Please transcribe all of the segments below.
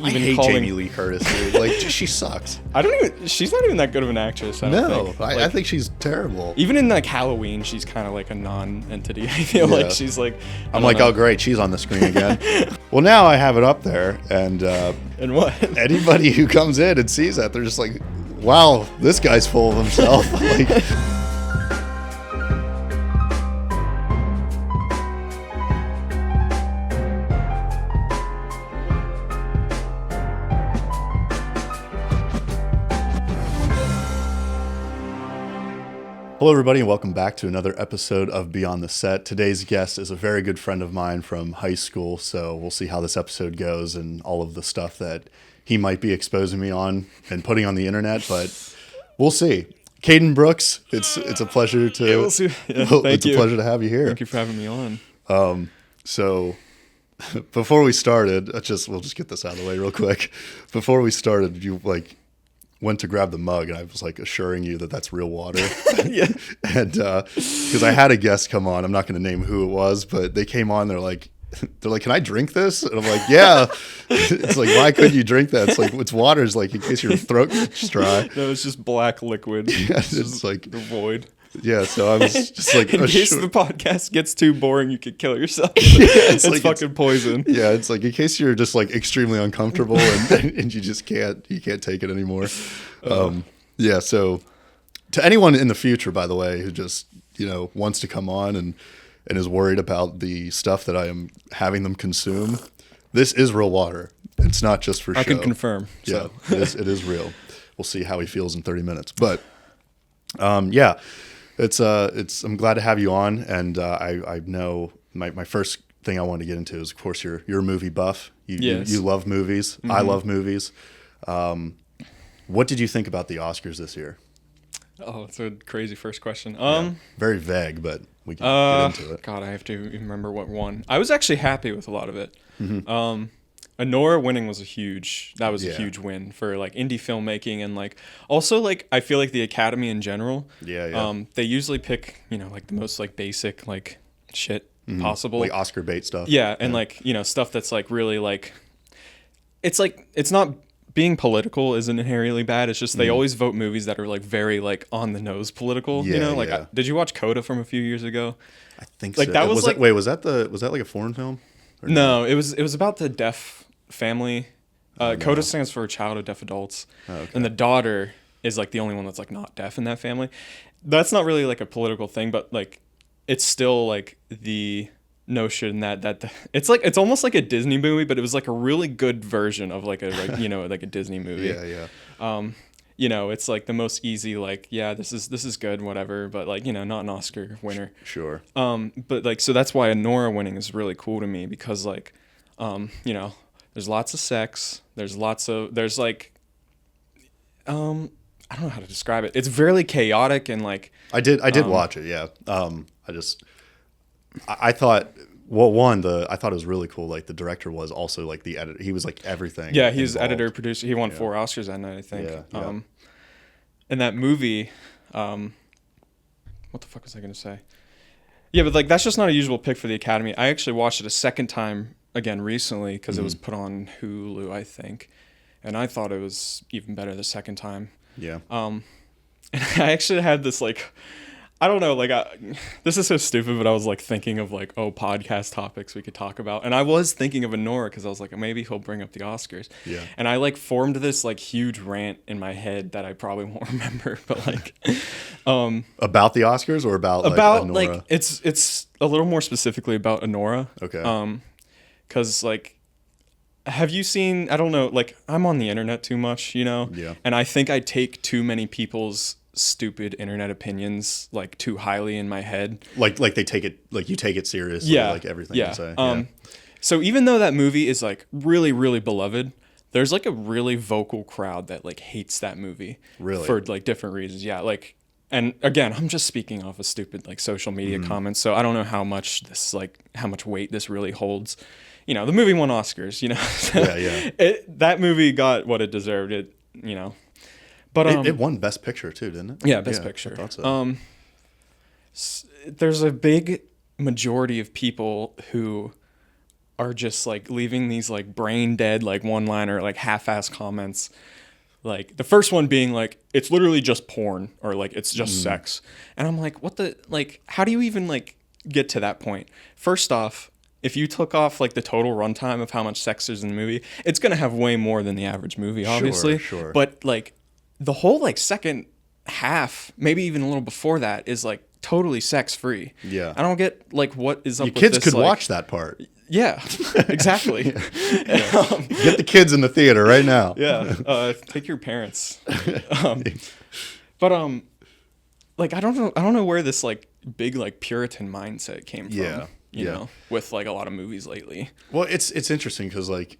even I hate calling Jamie Lee Curtis, dude. Like, she sucks. she's not even that good of an actress. I think she's terrible. Even in like Halloween, she's kind of like a non-entity. I feel like she's like. I'm like, oh great, she's on the screen again. Well, now I have it up there, and what? Anybody who comes in and sees that, they're just like, wow, this guy's full of himself. Like. Hello, everybody, and welcome back to another episode of Beyond the Set. Today's guest is a very good friend of mine from high school, so we'll see how this episode goes and all of the stuff that he might be exposing me on and putting on the internet, but we'll see. Caden Brooks, it's a pleasure to we'll see. Yeah, thank you. A pleasure to have you here. Thank you for having me on. So before we started, we'll just get this out of the way real quick. Before we started, you went to grab the mug, and I was like assuring you that that's real water. Yeah. And because I had a guest come on, I'm not going to name who it was, but they came on. They're like, can I drink this? And I'm like, yeah. It's like, why couldn't you drink that? It's like, it's water. It's like in case your throat gets dry. No, it's just black liquid. Yeah, it's like the void. Yeah, so I was just like, in case the podcast gets too boring, you could kill yourself. Yeah, it's like fucking poison. Yeah, it's like in case you're just like extremely uncomfortable and you just can't take it anymore. Yeah, so to anyone in the future, by the way, who just wants to come on and is worried about the stuff that I am having them consume, this is real water. It's not just for show. I can confirm. Yeah, it is real. We'll see how he feels in 30 minutes, but yeah. I'm glad to have you on, and I know my first thing I wanted to get into is, of course, you're a movie buff. You love movies. Mm-hmm. I love movies. What did you think about the Oscars this year? Oh, it's a crazy first question. Very vague, but we can get into it. God, I have to remember what won. I was actually happy with a lot of it. Mm-hmm. Honora winning was a huge win for like indie filmmaking, and like also like I feel like the Academy in general. Yeah. They usually pick like the most like basic like shit possible, like Oscar bait stuff. Yeah, and like stuff that's like really like it's not being political isn't inherently bad. It's just they always vote movies that are like very like on the nose political. Yeah, did you watch Coda from a few years ago? I think like so. That was like was that like a foreign film? No, it was about the deaf family. Coda stands for Child of Deaf Adults. Oh, okay. And the daughter is like the only one that's like not deaf in that family. That's not really like a political thing, but like it's still like the notion that it's almost like a Disney movie, but it was like a really good version of like a like a Disney movie. Yeah. It's like the most easy, like, yeah, this is good, whatever, but like, not an Oscar winner. Sure. But like, so that's why Honora winning is really cool to me, because like, there's lots of sex. There's like, I don't know how to describe it. It's very chaotic, and like, I did watch it. Yeah. I thought, I thought it was really cool. Like the director was also like the editor. He was like everything. Yeah, he was editor, producer. He won 4 Oscars that night, I think. Yeah. And that movie, what the fuck was I gonna say? Yeah, but like that's just not a usual pick for the Academy. I actually watched it a second time again recently because it was put on Hulu, I think, and I thought it was even better the second time. Yeah. And I actually had this like, I don't know, like this is so stupid, but I was like thinking of like, podcast topics we could talk about, and I was thinking of Honora because I was like, maybe he'll bring up the Oscars. Yeah. And I like formed this like huge rant in my head that I probably won't remember, but like, about the Oscars or about Honora? Like it's a little more specifically about Honora. Okay. Because like, have you seen? I don't know. Like, I'm on the internet too much, Yeah. And I think I take too many people's stupid internet opinions like too highly in my head. Like they take it, like you take it seriously. Yeah. Like everything you say. So even though that movie is like really, really beloved, there's like a really vocal crowd that like hates that movie. Really? For like different reasons. Yeah. Like, and again, I'm just speaking off of stupid like social media comments, so I don't know how much weight this really holds. The movie won Oscars, Yeah. That movie got what it deserved. But it won Best Picture too, didn't it? Yeah, Best Picture. I thought so. There's a big majority of people who are just like leaving these like brain dead like one-liner like half-ass comments. Like the first one being like, it's literally just porn, or like it's just sex. And I'm like, what the, like, how do you even like get to that point? First off, if you took off like the total runtime of how much sex there's in the movie, it's gonna have way more than the average movie, obviously. Sure. But like the whole like second half, maybe even a little before that, is like totally sex free. Yeah. I don't get like what is up Your with kids this, could like, watch that part. Yeah, exactly. Get the kids in the theater right now. Yeah, take your parents. But like I don't know where this like big like Puritan mindset came from. Yeah. You know, with like a lot of movies lately. Well, it's interesting because like,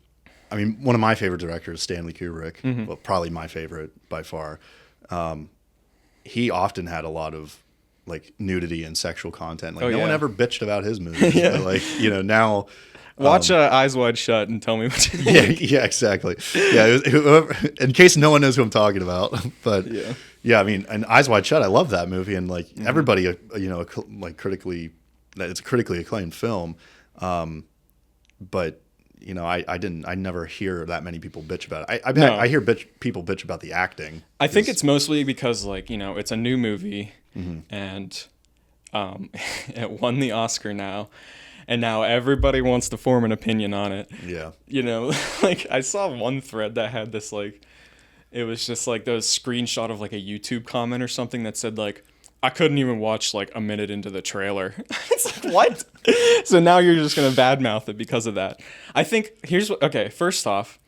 I mean, one of my favorite directors, Stanley Kubrick, well, probably my favorite by far. He often had a lot of like nudity and sexual content. Like no one ever bitched about his movies. But like, you know, now watch Eyes Wide Shut and tell me what you think. Yeah, exactly. Yeah, in case no one knows who I'm talking about, but yeah, I mean, and Eyes Wide Shut, I love that movie, and like everybody, you know, like critically, it's a critically acclaimed film, but you know, I never hear that many people bitch about it. I hear people bitch about the acting. I think it's mostly because like, you know, it's a new movie, and it won the Oscar now. And now everybody wants to form an opinion on it. Yeah. You know, like I saw one thread that had this like, it was just like those screenshot of like a YouTube comment or something that said like, I couldn't even watch like a minute into the trailer. It's like, what? So now you're just going to badmouth it because of that. I think okay, first off,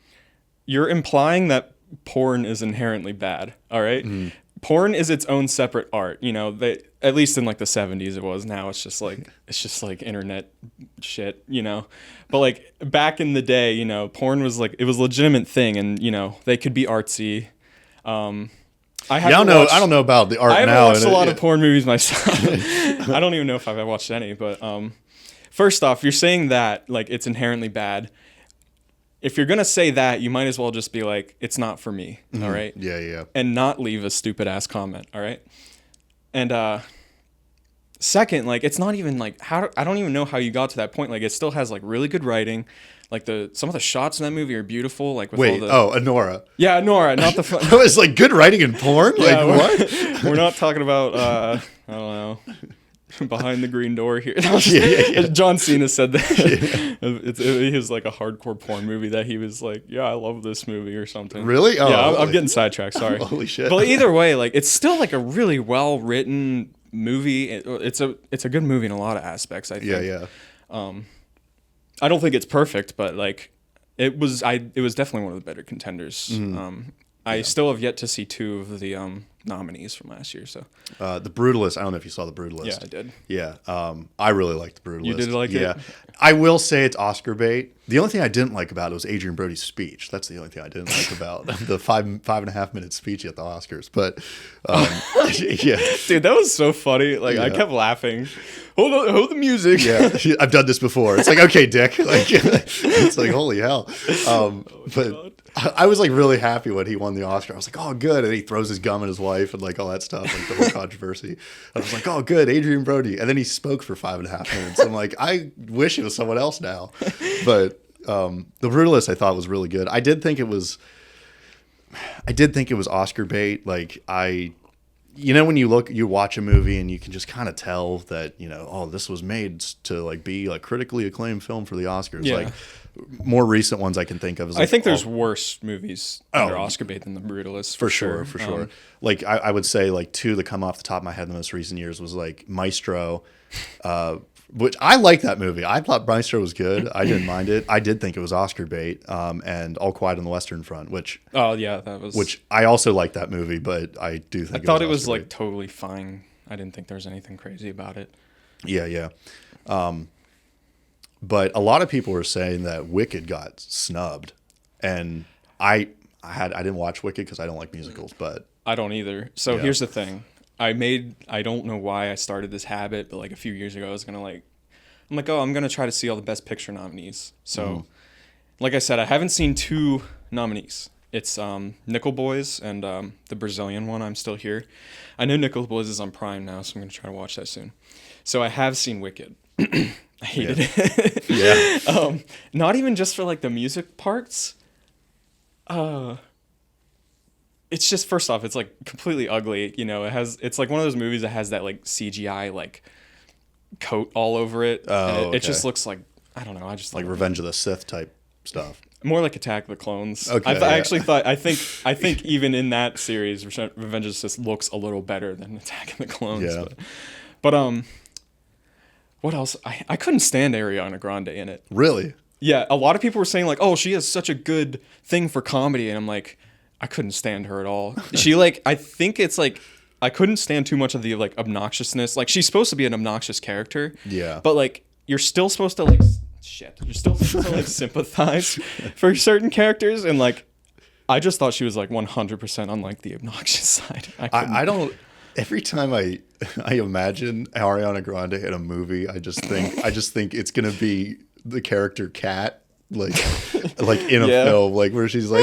you're implying that porn is inherently bad. All right. Porn is its own separate art, you know. At least in like the 70s it was. Now it's just like internet shit, you know. But like back in the day, you know, porn was like, it was a legitimate thing, and you know, they could be artsy. I don't know about the art now. I haven't watched a lot of porn movies myself. I don't even know if I've watched any, but first off, you're saying that like it's inherently bad. If you're going to say that, you might as well just be like, it's not for me, all right? Yeah. And not leave a stupid-ass comment, all right? And second, like, it's not even, like, I don't even know how you got to that point. Like, it still has, like, really good writing. Like, some of the shots in that movie are beautiful. Like, with Anora. Yeah, Anora, not the... It was, like, good writing in porn? Yeah, like, what? We're not talking about, I don't know... Behind the Green Door here. John Cena said that it was like a hardcore porn movie that he was like, yeah, I love this movie or something. Really? Oh, yeah, I'm getting sidetracked. Sorry. Holy shit. But either way, like it's still like a really well written movie. It's a good movie in a lot of aspects. I think. Yeah. I don't think it's perfect, but like it was definitely one of the better contenders. I still have yet to see 2 of the nominees from last year. So The Brutalist, I don't know if you saw The Brutalist. Yeah, I did. Yeah, I really liked The Brutalist. You did like it? Yeah. I will say it's Oscar bait. The only thing I didn't like about it was Adrian Brody's speech. That's the only thing I didn't like about the 5.5 minute speech at the Oscars. But yeah, dude, that was so funny. Like I kept laughing. Hold the music. Yeah, I've done this before. It's like, okay, Dick. Like it's like, holy hell. But I was like really happy when he won the Oscar. I was like, oh, good. And he throws his gum at his wife and like all that stuff, like the whole controversy. I was like, oh, good, Adrian Brody. And then he spoke for 5.5 minutes. I'm like, I wish it was someone else now. But The Brutalist I thought was really good. I did think it was Oscar bait. Like you know, when you watch a movie and you can just kind of tell that, you know, oh, this was made to like be like critically acclaimed film for the Oscars. Yeah. Like more recent ones I can think of is like, I think there's worse movies under Oscar bait than The Brutalist. For sure. Like I would say like 2 that come off the top of my head in the most recent years was like Maestro, which I like that movie. I thought Maestro was good. I didn't mind it. I did think it was Oscar bait. And All Quiet on the Western Front, which I also like that movie, but I do think I thought it was like totally fine. I didn't think there was anything crazy about it. Yeah. But a lot of people were saying that Wicked got snubbed, and I didn't watch Wicked because I don't like musicals, but I don't either. So here's the thing. I don't know why I started this habit, but like a few years ago, I'm going to try to see all the Best Picture nominees. So, like I said, I haven't seen 2 nominees. It's Nickel Boys and the Brazilian one, I'm Still Here. I know Nickel Boys is on Prime now, so I'm going to try to watch that soon. So I have seen Wicked. I hated it. Yeah. Not even just for like the music parts. It's just, first off, it's like completely ugly. You know, it's like one of those movies that has that like CGI like coat all over it. And it just looks like, I don't know. I just Like don't Revenge of the Sith type stuff. more like Attack of the Clones. Okay, I actually thought, I think even in that series, Revenge of the Sith looks a little better than Attack of the Clones. Yeah. But what else? I couldn't stand Ariana Grande in it. Really? Yeah, a lot of people were saying like, "Oh, she has such a good thing for comedy," and I'm like, I couldn't stand her at all. She like, I think it's like, I couldn't stand too much of the like obnoxiousness. Like, she's supposed to be an obnoxious character. Yeah. But like, you're still supposed to like, you're still supposed to like sympathize for certain characters, and like, I just thought she was like 100% on like the obnoxious side. I don't. Every time I imagine Ariana Grande in a movie, I just think it's gonna be the character Cat, like in a film, like where she's like,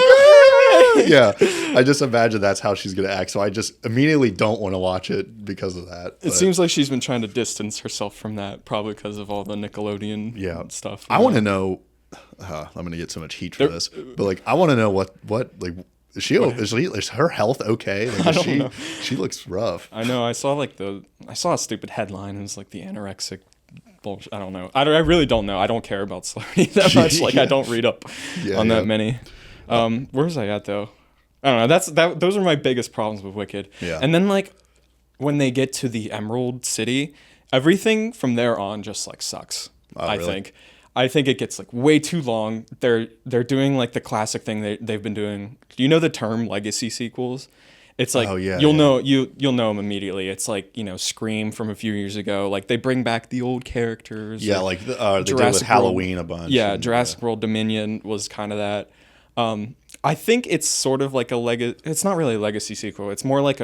yeah. I just imagine that's how she's gonna act. So I just immediately don't want to watch it because of that. It seems like she's been trying to distance herself from that, probably because of all the Nickelodeon stuff. I want to know. I'm gonna get so much heat for this, but like I want to know what like. Is her health okay? Like, I don't know. She looks rough. I know. I saw a stupid headline. It was like the anorexic bullshit. I don't know. I really don't know. I don't care about celebrity that much. Like I don't read up on that many. Where was I at though? I don't know. Those are my biggest problems with Wicked. Yeah. And then like when they get to the Emerald City, everything from there on just like sucks. I think it gets like way too long. They're doing like the classic thing they've been doing. Do you know the term legacy sequels? It's like you'll know them immediately. It's like, you know, Scream from a few years ago. Like they bring back the old characters. Yeah, like they did with Halloween a bunch. Yeah, Jurassic World Dominion was kind of that. I think it's sort of like it's not really a legacy sequel. It's more like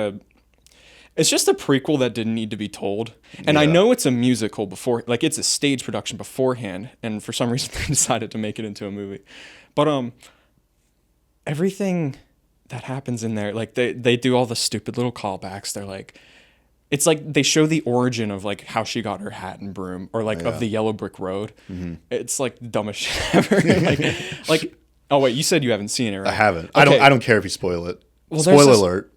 it's just a prequel that didn't need to be told. And I know it's a musical before, like it's a stage production beforehand. And for some reason they decided to make it into a movie. But everything that happens in there, like they do all the stupid little callbacks. They're like, it's like they show the origin of like how she got her hat and broom, or like of the yellow brick road. Mm-hmm. It's like the dumbest shit ever. like, oh wait, you said you haven't seen it, right? I haven't. Okay. I don't care if you spoil it. Well, spoiler alert.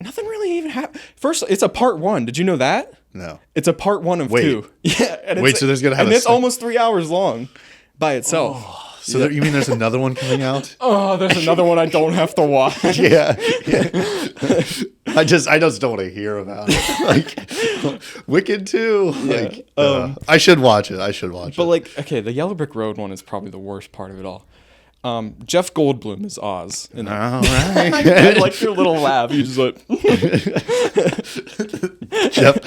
Nothing really even happened. First, it's a part 1. Did you know that? No. It's a part 1 of 2. Yeah. And so there's gonna have and it's almost 3 hours long by itself. Oh, so you mean there's another one coming out? Oh, there's another one I don't have to watch. yeah. I just don't want to hear about it. Like Wicked 2. Like I should watch it. But like, okay, the Yellow Brick Road one is probably the worst part of it all. Jeff Goldblum is Oz. All right. I like your little laugh. You just like Jeff.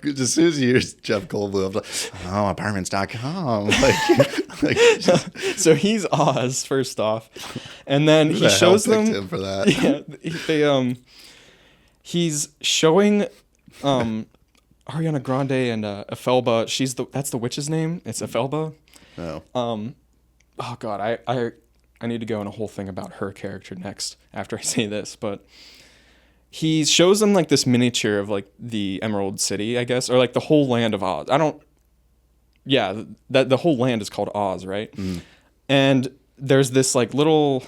As soon as you hear Jeff Goldblum, I'm like, apartments.com. So he's Oz first off, and then he shows them him for that. He's showing Ariana Grande and Efelba. That's the witch's name. It's Efelba. No. Oh God, I need to go in a whole thing about her character next after I say this, but he shows them like this miniature of like the Emerald City, I guess, or like the whole land of Oz. That the whole land is called Oz, right? Mm. And there's this like little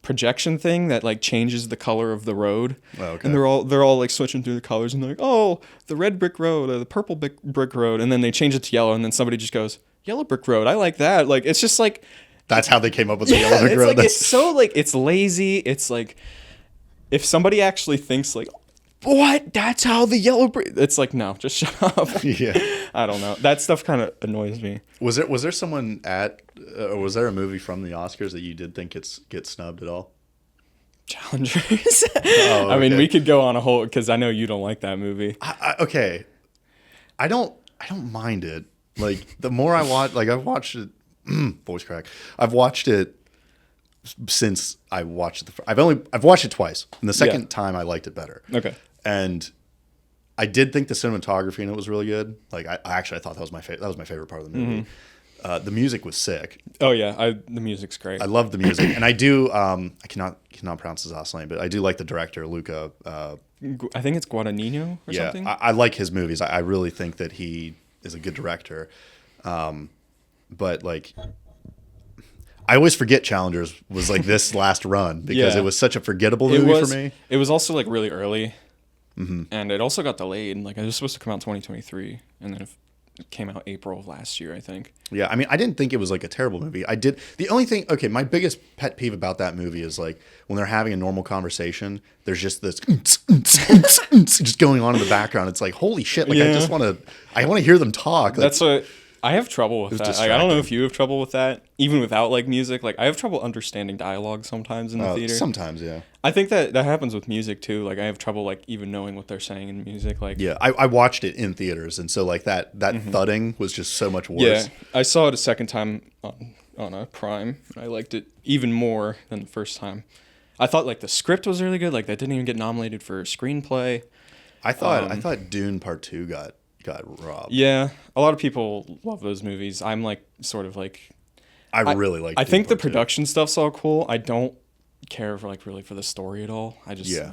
projection thing that like changes the color of the road. Oh, okay. And they're all like switching through the colors, and they're like, oh, the red brick road or the purple brick road, and then they change it to yellow, and then somebody just goes, yellow brick road, I like that. Like it's just like, that's how they came up with the yellow brick road. Like, it's so like, it's lazy. It's like, if somebody actually thinks like, what? That's how the yellow brick. It's like, no, just shut up. Yeah. I don't know. That stuff kind of annoys me. Was there someone or was there a movie from the Oscars that you did think gets snubbed at all? Challengers. Okay. I mean, we could go on a whole, because I know you don't like that movie. Okay. I don't mind it. Like the more I watch, like I've watched it. Voice crack. I've watched it since I watched it. I've watched it twice, and the second time I liked it better. Okay. And I did think the cinematography in it was really good. Like I thought that was my favorite. That was my favorite part of the movie. Mm-hmm. The music was sick. Oh yeah, the music's great. I love the music, and I do. I cannot pronounce his last name, but I do like the director, Luca. I think it's Guadagnino or something. I like his movies. I really think that he is a good director. But like, I always forget Challengers was like this last run because Yeah. it was such a forgettable movie for me. It was also like really early, and it also got delayed. Like it was supposed to come out 2023, and then it came out April of last year, I think. Yeah, I mean, I didn't think it was like a terrible movie. I did. The only thing, okay, my biggest pet peeve about that movie is like when they're having a normal conversation, there's just this just going on in the background. It's like, holy shit! Like I want to hear them talk. Like, That's what I have trouble with that. Like, I don't know distracting. if you have trouble with that, even without like music. Like I have trouble understanding dialogue sometimes in the theater. sometimes, yeah. I think that happens with music too. Like I have trouble like even knowing what they're saying in music. Like Yeah, I watched it in theaters, and so like that thudding was just so much worse. yeah, I saw it a second time on a Prime. And I liked it even more than the first time. I thought like the script was really good. Like that didn't even get nominated for screenplay. I thought Dune Part 2 got robbed. Yeah, a lot of people love those movies. I'm like sort of like I really like. I Dune think the Part 2. production stuff's all cool. I don't care for like really for the story at all. I just I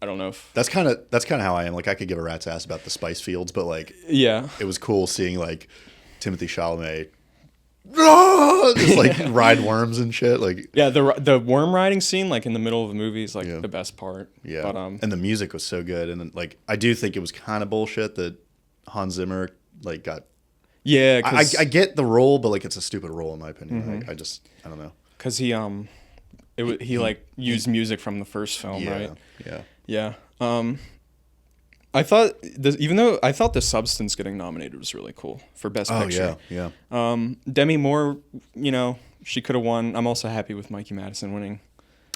don't know if That's kind of how I am. Like I could give a rat's ass about the spice fields, but like yeah. it was cool seeing like Timothy Chalamet just like ride worms and shit. Like Yeah, the worm riding scene like in the middle of the movie is like the best part. yeah, But and the music was so good. And then, like I do think it was kind of bullshit that Hans Zimmer like got. yeah, I get the role, but like it's a stupid role in my opinion. I don't know. because he like used music from the first film, right? Yeah. Yeah. I thought even though I thought The Substance getting nominated was really cool for Best Picture. Yeah. Demi Moore, she could have won. I'm also happy with Mikey Madison winning.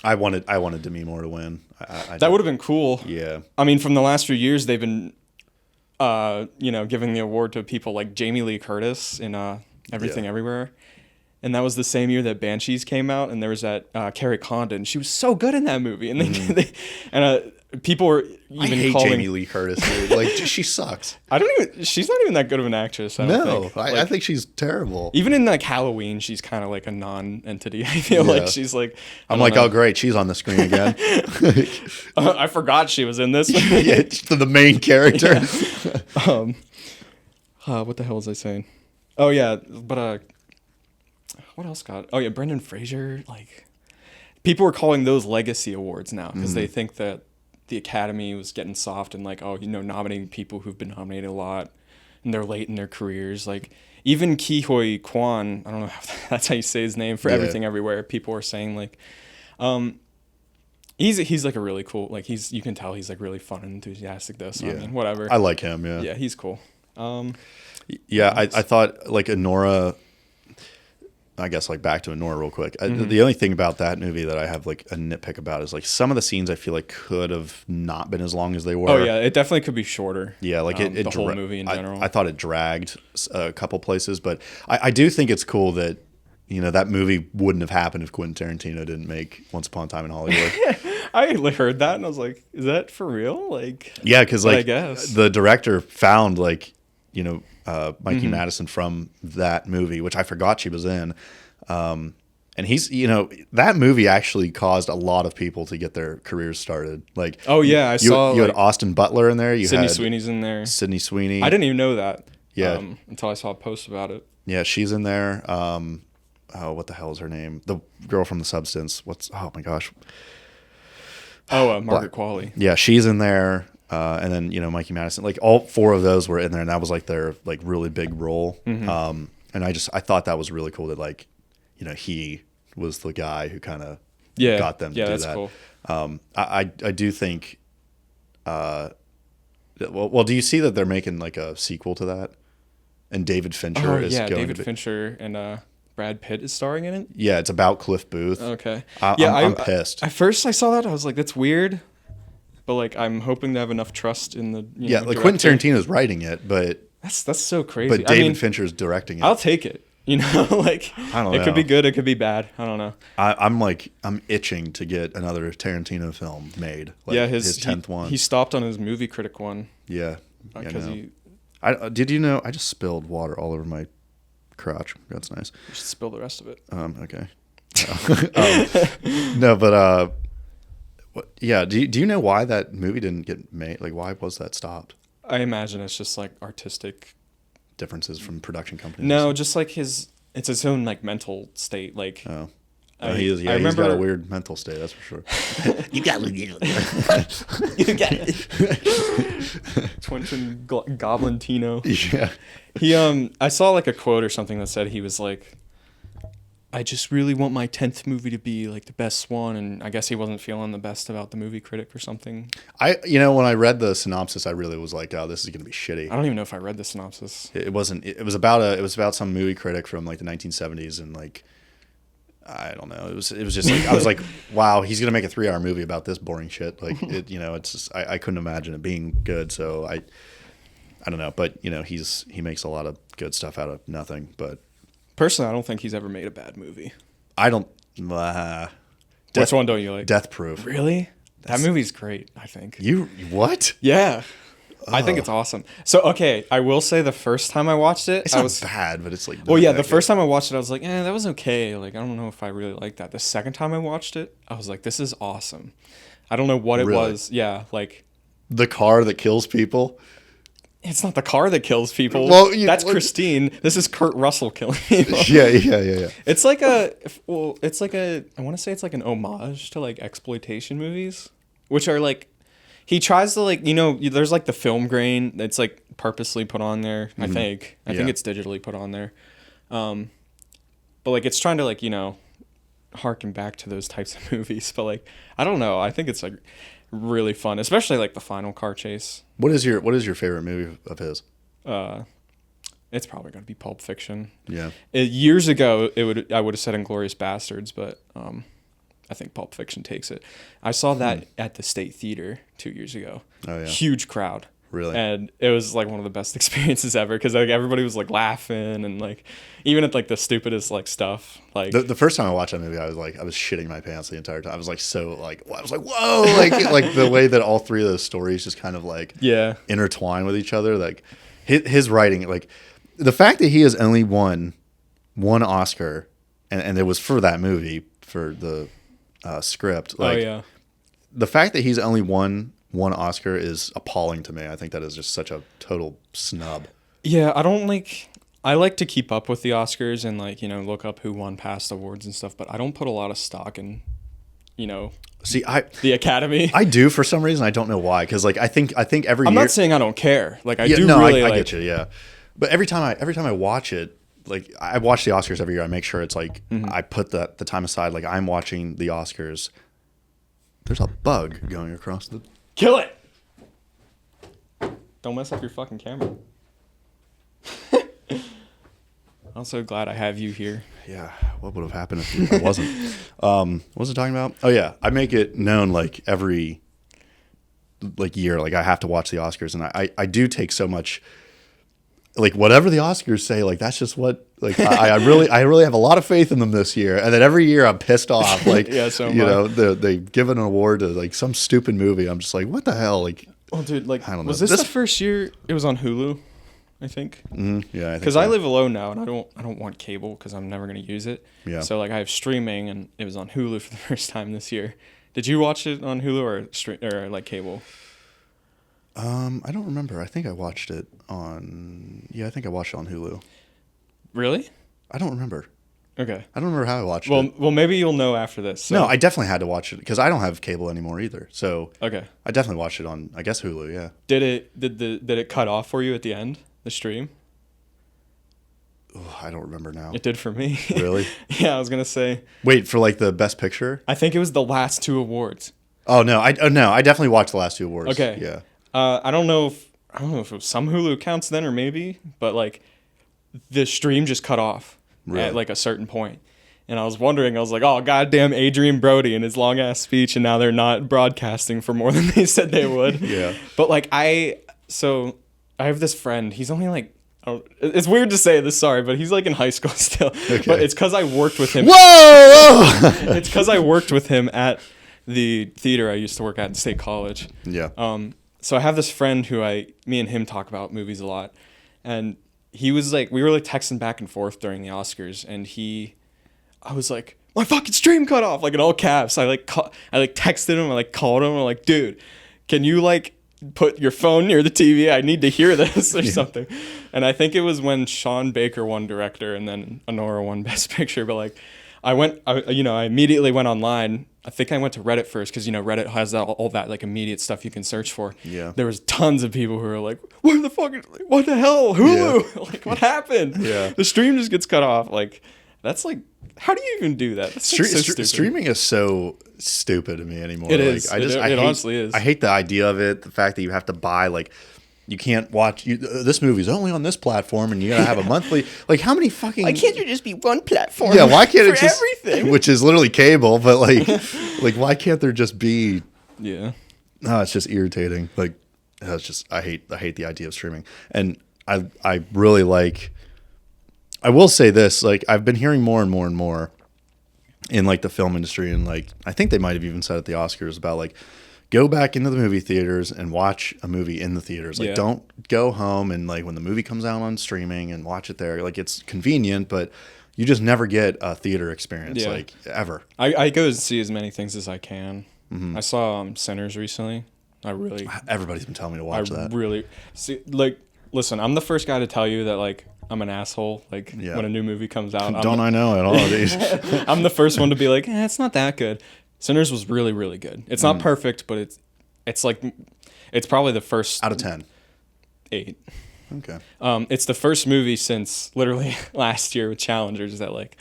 I wanted Demi Moore to win. That would have been cool. Yeah. I mean, from the last few years, they've been, giving the award to people like Jamie Lee Curtis in Everything Everywhere. And that was the same year that Banshees came out, and there was that Carrie Condon. She was so good in that movie, and people were even I hate calling Jamie Lee Curtis, dude. Like she sucks. She's not even that good of an actress. I don't think. I think she's terrible. Even in like Halloween, she's kind of like a non-entity. I feel like she's like. I'm like, oh great, she's on the screen again. I forgot she was in this. Yeah, the main character. What the hell was I saying? Oh yeah, but what else got? Oh yeah, Brendan Fraser. Like, people were calling those legacy awards now because they think that the Academy was getting soft and like, nominating people who've been nominated a lot and they're late in their careers. Like even Ke Huy Quan, I don't know if that's how you say his name, for Everything Everywhere. People were saying like, he's like a really cool, like you can tell he's like really fun and enthusiastic though. So I mean, whatever. I like him. Yeah. Yeah, he's cool. I thought like Anora. I guess like back to Anora real quick. The only thing about that movie that I have like a nitpick about is like some of the scenes I feel like could have not been as long as they were. Oh yeah, it definitely could be shorter. Yeah, like the whole movie in general. I thought it dragged a couple places, but I do think it's cool that that movie wouldn't have happened if Quentin Tarantino didn't make Once Upon a Time in Hollywood. I heard that and I was like, is that for real? Like yeah, because like I guess the director found like Mikey Madison from that movie, which I forgot she was in. And he's, that movie actually caused a lot of people to get their careers started. Like, oh yeah, I saw you had Austin Butler in there. You Sydney had Sweeney's in there. Sydney Sweeney. I didn't even know that. Yeah. Until I saw a post about it. Yeah, she's in there. What the hell is her name? The girl from The Substance. Oh my gosh. Oh, Margaret Qualley. Yeah, she's in there. And then Mikey Madison, like all four of those were in there, and that was like their like really big role. And I thought that was really cool that like he was the guy who kind of got them to do that. Cool. I do think. Well, do you see that they're making like a sequel to that? And David Fincher is going. David Fincher and Brad Pitt is starring in it. Yeah, it's about Cliff Booth. Okay. I'm pissed. At first, I saw that I was like, "That's weird," but like, I'm hoping to have enough trust in the like Quentin Tarantino's writing it, but that's so crazy. But David Fincher's directing it. I'll take it. Like I don't know. It could be good. It could be bad. I don't know. I'm itching to get another Tarantino film made. Like his 10th one. He stopped on his movie critic one. Yeah. Because did you know I just spilled water all over my crotch? That's nice. You should spill the rest of it. Okay. No, but yeah. Do you know why that movie didn't get made? Like, why was that stopped? I imagine it's just like artistic differences from production companies? No, just like it's its own like mental state. Like, Oh. I He is. Yeah, I he's got a remember weird mental state. That's for sure. You got twinge and Goblin-tino. Yeah. I saw like a quote or something that said he was like, I just really want my 10th movie to be like the best one, and I guess he wasn't feeling the best about the movie critic or something. When I read the synopsis, I really was like, oh, this is gonna be shitty. I don't even know if I read the synopsis. It wasn't. It was about some movie critic from like the 1970s, and like, I don't know. It was just like, I was like, wow, he's gonna make a 3-hour movie about this boring shit. Like, it's just, I couldn't imagine it being good. So I don't know, but he makes a lot of good stuff out of nothing. But Personally, I don't think he's ever made a bad movie. I don't. Which one don't you like? Death Proof. Really? That movie's great, I think. You what? Yeah. I think it's awesome. So, okay, I will say the first time I watched it, It's I not was bad, but it's like. Well, yeah, not the that first time I watched it, I was like, that was okay. Like, I don't know if I really like that. The second time I watched it, I was like, this is awesome. I don't know what it Really? was. Yeah, like, good. The car that kills people. it's not the car that kills people. Well, That's Christine. This is Kurt Russell killing people. Yeah. It's like I want to say it's like an homage to like exploitation movies, which are like, he tries to like, there's like the film grain that's like purposely put on there. I think Yeah. it's digitally put on there. But like it's trying to like, harken back to those types of movies. But like, I don't know. I think it's like really fun, especially like the final car chase. What is your favorite movie of his? It's probably going to be Pulp Fiction. Yeah. Years ago, I would have said Inglourious Bastards, but I think Pulp Fiction takes it. I saw that at the State Theater 2 years ago. Oh yeah. Huge crowd. Really? And it was like one of the best experiences ever because like everybody was like laughing and like even at like the stupidest like stuff. Like The first time I watched that movie, I was shitting my pants the entire time. I was like I was like whoa, like the way that all three of those stories just kind of like intertwine with each other. Like his writing, like the fact that he has only won one Oscar, and it was for that movie for the script. Like, the fact that he's only won one Oscar is appalling to me. I think that is just such a total snub. Yeah, I like to keep up with the Oscars and like, look up who won past awards and stuff, but I don't put a lot of stock in, the Academy. I do for some reason. I don't know why. Because like I think every I'm year. not saying I don't care. Like I get you. Yeah, but every time I watch it, like I watch the Oscars every year. I make sure it's like I put the time aside. Like I'm watching the Oscars. There's a bug going across the. Kill it! Don't mess up your fucking camera. I'm so glad I have you here. Yeah, what would have happened if I wasn't? What was I talking about? Oh yeah, I make it known like every year, like I have to watch the Oscars, and I do take so much. Like whatever the Oscars say, like that's just what like I really have a lot of faith in them this year, and then every year I'm pissed off. Like they give an award to like some stupid movie. I'm just like, what the hell? Like, well, dude, like, I don't know. Was this the first year it was on Hulu? I think. Yeah, because I live alone now, and I don't want cable because I'm never gonna use it. Yeah. So like I have streaming, and it was on Hulu for the first time this year. Did you watch it on Hulu or like cable? I don't remember. I think I watched it on. Yeah, I think I watched it on Hulu. Really? I don't remember. Okay. I don't remember how I watched it. Well, maybe you'll know after this. So. No, I definitely had to watch it because I don't have cable anymore either. So okay. I definitely watched it on, I guess, Hulu. Yeah. Did it cut off for you at the end? The stream? Oh, I don't remember now. It did for me. Really? Yeah, I was gonna say. Wait, for like the best picture? I think it was the last two awards. Oh no, I definitely watched the last two awards. Okay. Yeah. I don't know if it was some Hulu counts then or maybe, but like the stream just cut off at like a certain point. And I was wondering, I was like, oh, goddamn Adrian Brody and his long ass speech, and now they're not broadcasting for more than they said they would. Yeah. But like I have this friend, he's only like, it's weird to say this, sorry, but he's like in high school still. Okay. But it's because I worked with him. Whoa! It's because I worked with him at the theater I used to work at in State College. Yeah. So I have this friend who me and him talk about movies a lot, and he was like, we were like texting back and forth during the Oscars, and I was like, my fucking stream cut off, like in all caps. I texted him, I like called him, I'm like, dude, can you like put your phone near the TV. I need to hear this or something. And I think it was when Sean Baker won director and then Honora won Best Picture. But like, I immediately went online. I think I went to Reddit first because, Reddit has all that like immediate stuff you can search for. Yeah. There was tons of people who were like, what the hell? Hulu? Yeah. Like, what happened? Yeah. The stream just gets cut off. Like, that's like, how do you even do that? That's so stupid. Streaming is so stupid to me anymore. It is. It honestly is. I hate the idea of it. The fact that you have to buy, like, you can't watch this movie's only on this platform, and you gotta have a monthly. Like, how many fucking? Why can't you just be one platform? Yeah, why can't for it just everything? Which is literally cable, but like why can't there just be? Yeah. No, it's just irritating. Like, it's just I hate the idea of streaming, and I really like. I will say this, like, I've been hearing more and more and more in like the film industry, and like I think they might have even said at the Oscars about like, go back into the movie theaters and watch a movie in the theaters. Like, don't go home and like when the movie comes out on streaming and watch it there. Like, it's convenient, but you just never get a theater experience like ever. I go to see as many things as I can. I saw Sinners recently. Everybody's been telling me to watch that. Really see, like, listen, I'm the first guy to tell you that like I'm an asshole. Like when a new movie comes out, I know it all these. I'm the first one to be like, it's not that good. Sinners was really, really good. It's not perfect, but it's like it's probably the first out of 10. 8. Okay. It's the first movie since literally last year with Challengers that like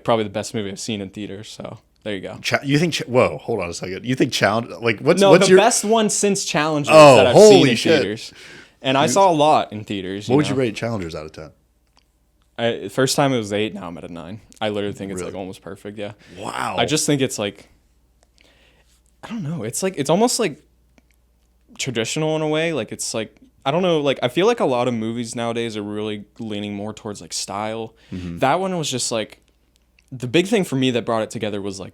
probably the best movie I've seen in theaters. So there you go. You think? Whoa, hold on a second. You think Challenge? Like, what's the best one since Challengers that I've seen in theaters? And I saw a lot in theaters. What would you rate Challengers out of 10? First time it was 8. Now I'm at a 9. I literally think it's like almost perfect. Yeah. Wow. I just think it's like, I don't know. It's like, it's almost like traditional in a way. Like, it's like, I don't know. Like, I feel like a lot of movies nowadays are really leaning more towards like style. That one was just like, the big thing for me that brought it together was like,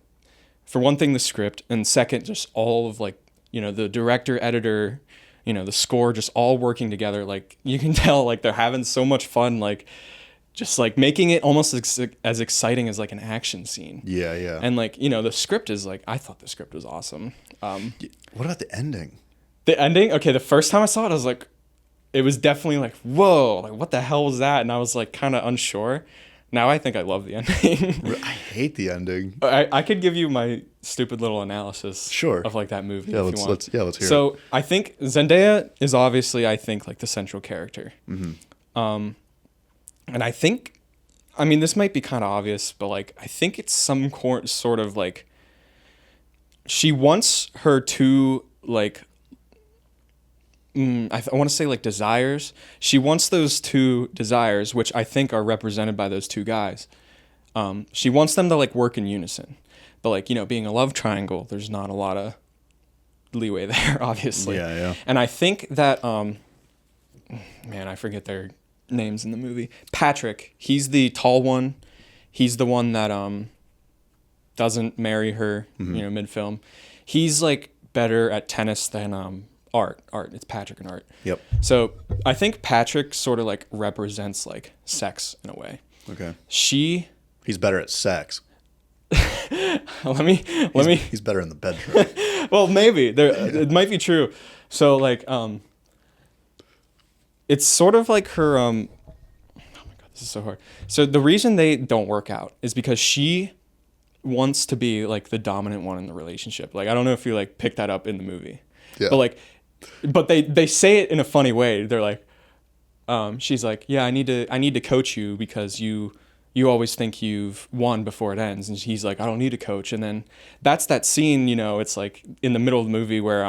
for one thing, the script, and second, just all of like, the director, editor, the score, just all working together. Like, you can tell like they're having so much fun, like just like making it almost as exciting as like an action scene. Yeah, yeah. And like, the script is like, I thought the script was awesome. What about the ending? The ending? Okay, the first time I saw it, I was like, it was definitely like, whoa, like what the hell was that? And I was like kind of unsure. Now I think I love the ending. I hate the ending. I could give you my stupid little analysis of like that movie if you want. Let's hear it. So I think Zendaya is obviously, I think, like the central character. And I think, I mean, this might be kind of obvious, but like, I think it's some sort of like, she wants her two, like, I want to say like desires. She wants those two desires, which I think are represented by those two guys. She wants them to like work in unison. But like, being a love triangle, there's not a lot of leeway there, obviously. Yeah, yeah. And I think that, man, I forget their names in the movie. Patrick, he's the tall one. He's the one that doesn't marry her, mid-film. He's like better at tennis than Art. It's Patrick and Art. Yep. So I think Patrick sort of like represents like sex in a way. Okay. He's better at sex. He's better in the bedroom. Well, maybe it might be true. So like it's sort of like her oh my god, this is so hard. So the reason they don't work out is because she wants to be like the dominant one in the relationship. Like, I don't know if you like pick that up in the movie. Yeah. But they say it in a funny way. They're like, she's like, yeah, I need to coach you because you always think you've won before it ends. And he's like, I don't need a coach. And then that's that scene, it's like in the middle of the movie where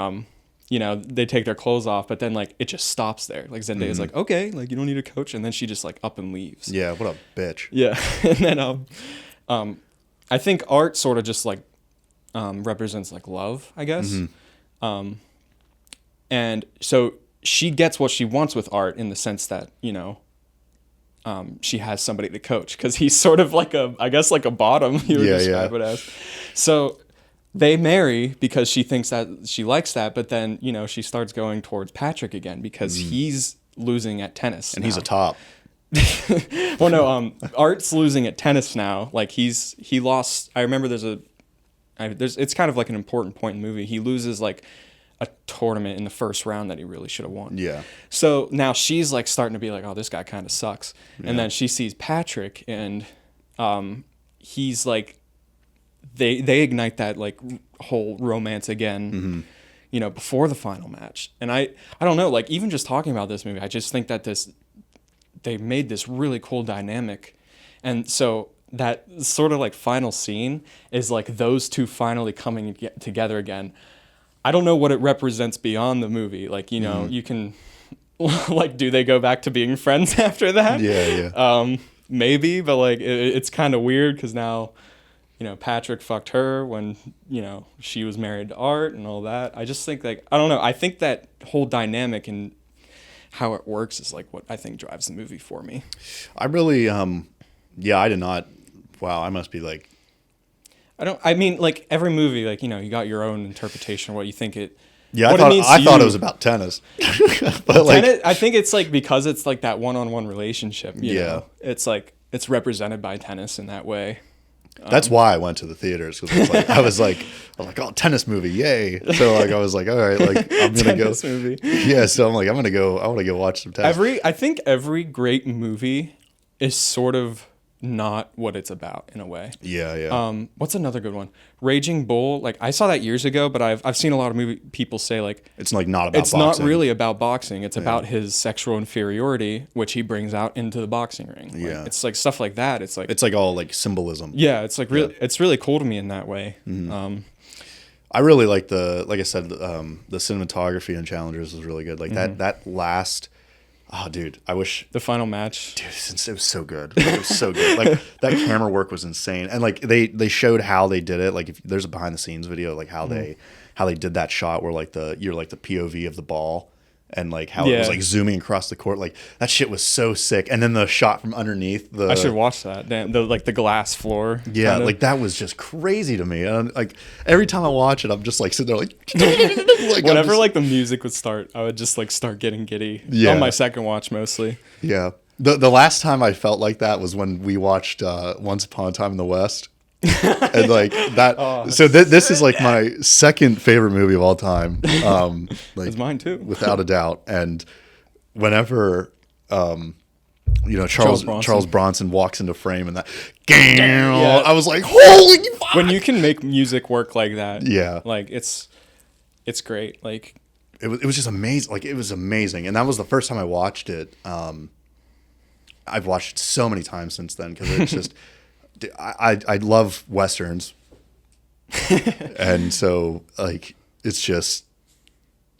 they take their clothes off, but then like it just stops there. Like Zendaya's like, okay, like you don't need a coach, and then she just like up and leaves. Yeah, what a bitch. Yeah. And then I think Art sort of just like represents like love, I guess. And so she gets what she wants with Art in the sense that, she has somebody to coach because he's sort of like I guess like a bottom, you would describe it as. So they marry because she thinks that she likes that, but then, she starts going towards Patrick again because he's losing at tennis. And he's a top. Well, no, Art's losing at tennis now. Like he lost. I remember it's kind of like an important point in the movie. He loses like a tournament in the first round that he really should have won. Yeah. So now she's like starting to be like, oh, this guy kind of sucks. Yeah. And then she sees Patrick, and he's like, they ignite that like whole romance again, you know, before the final match. And I don't know, like even just talking about this movie, I just think that they made this really cool dynamic. And so that sort of like final scene is like those two finally coming together again. I don't know what it represents beyond the movie. Like, you know, you can like, do they go back to being friends after that? Yeah. Maybe, but like it's kind of weird because now, you know, Patrick fucked her when, you know, she was married to Art and all that. I just think like, I don't know. I think that whole dynamic and how it works is like what I think drives the movie for me. I really, I did not. Wow, I must be like. I mean, like every movie, like, you know, you got your own interpretation of what you think it. Yeah, what I thought it was about tennis. But like, tennis, I think it's like because it's like that one-on-one relationship. You know? It's like it's represented by tennis in that way. That's why I went to the theaters, because I was like, oh, tennis movie, yay! So like I was like, all right, like I'm gonna go. Tennis movie. Yeah, so I'm like, I want to go watch some tennis. I think every great movie is sort of not what it's about in a way. Yeah. What's another good one? Raging Bull. Like I saw that years ago, but I've seen a lot of people say like it's like not about. It's boxing. not really about boxing. It's about his sexual inferiority, which he brings out into the boxing ring. Like, Yeah. it's like stuff like that. It's like all like symbolism. Yeah, it's like really it's really cool to me in that way. I really like like I said, the cinematography in Challengers was really good. Like that last. Oh, dude, I wish... The final match. Dude, it was so good. Like, it was so good. Like, that camera work was insane. And, like, they showed how they did it. Like, if there's a behind-the-scenes video, like, how they did that shot where, like, you're, like, the POV of the ball. And, like, how it was, like, zooming across the court. Like, that shit was so sick. And then the shot from underneath the... I should watch that. Damn, the glass floor. Yeah, like, that was just crazy to me. And, like, every time I watch it, I'm just, like, sitting there, like... like whenever, like, the music would start, I would just, like, start getting giddy. Yeah. On my second watch, mostly. Yeah. The last time I felt like that was when we watched Once Upon a Time in the West. And like that, this is like my second favorite movie of all time. Like, it's mine too, without a doubt. And whenever, Charles Bronson walks into frame and that, I was like, holy fuck! When you can make music work like that, yeah, like it's great. Like it was just amazing. Like it was amazing, and that was the first time I watched it. I've watched it so many times since then because it's just. I love Westerns. And so like it's just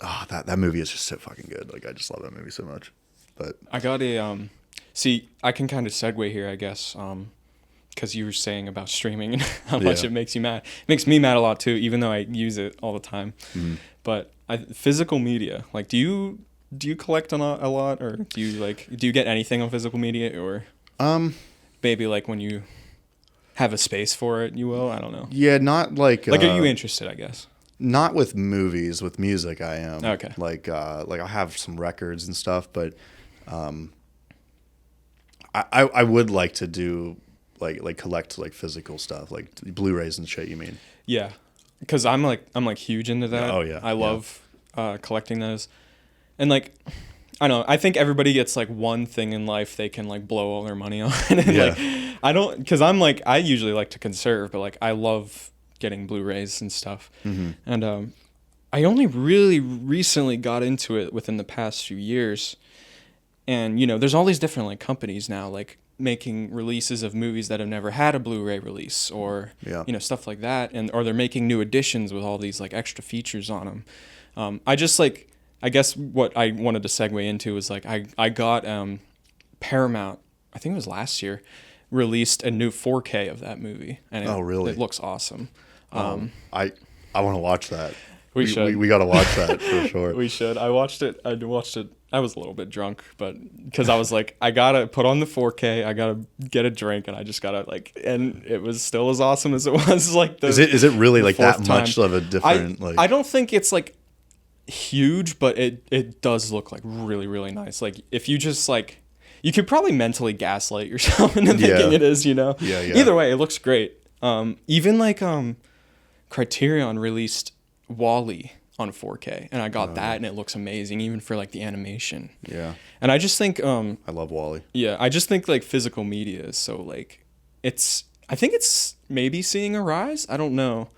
that movie is just so fucking good. Like I just love that movie so much. But I got a see, I can kind of segue here, I guess, because you were saying about streaming and how much it makes you mad. It makes me mad a lot too, even though I use it all the time. But physical media, like do you collect a lot, or do you get anything on physical media, or maybe like when you have a space for it, you will? I don't know. Yeah, not like... Like, are you interested, I guess? Not with movies. With music, I am. Okay. Like I have some records and stuff, but I would like to do, like collect, like, physical stuff, like Blu-rays and shit, you mean? Yeah. Because I'm huge into that. Oh, yeah. I love collecting those. And, like... I don't know. I think everybody gets like one thing in life they can like blow all their money on. And like, I don't, because I usually like to conserve, but like I love getting Blu-rays and stuff. And I only really recently got into it within the past few years. And, you know, there's all these different like companies now like making releases of movies that have never had a Blu-ray release or, you know, stuff like that. Or they're making new editions with all these like extra features on them. I guess what I wanted to segue into was like I got Paramount, I think it was last year, released a new 4K of that movie, and it looks awesome. I want to watch that. We should. We got to watch that for sure. We should. I watched it. I was a little bit drunk, but because I was like, I gotta put on the 4K. I gotta get a drink, and I just gotta like, and it was still as awesome as it was. Like, is it really like that much of a different? I don't think it's like huge, but it does look like really, really nice. Like if you just like, you could probably mentally gaslight yourself into thinking it is, you know? Yeah. Either way, it looks great. Even like Criterion released Wall-E on 4K, and I got that, and it looks amazing, even for like the animation. Yeah. And I just think, I love Wall-E. yeah, I just think like physical media is so like, I think it's maybe seeing a rise. I don't know.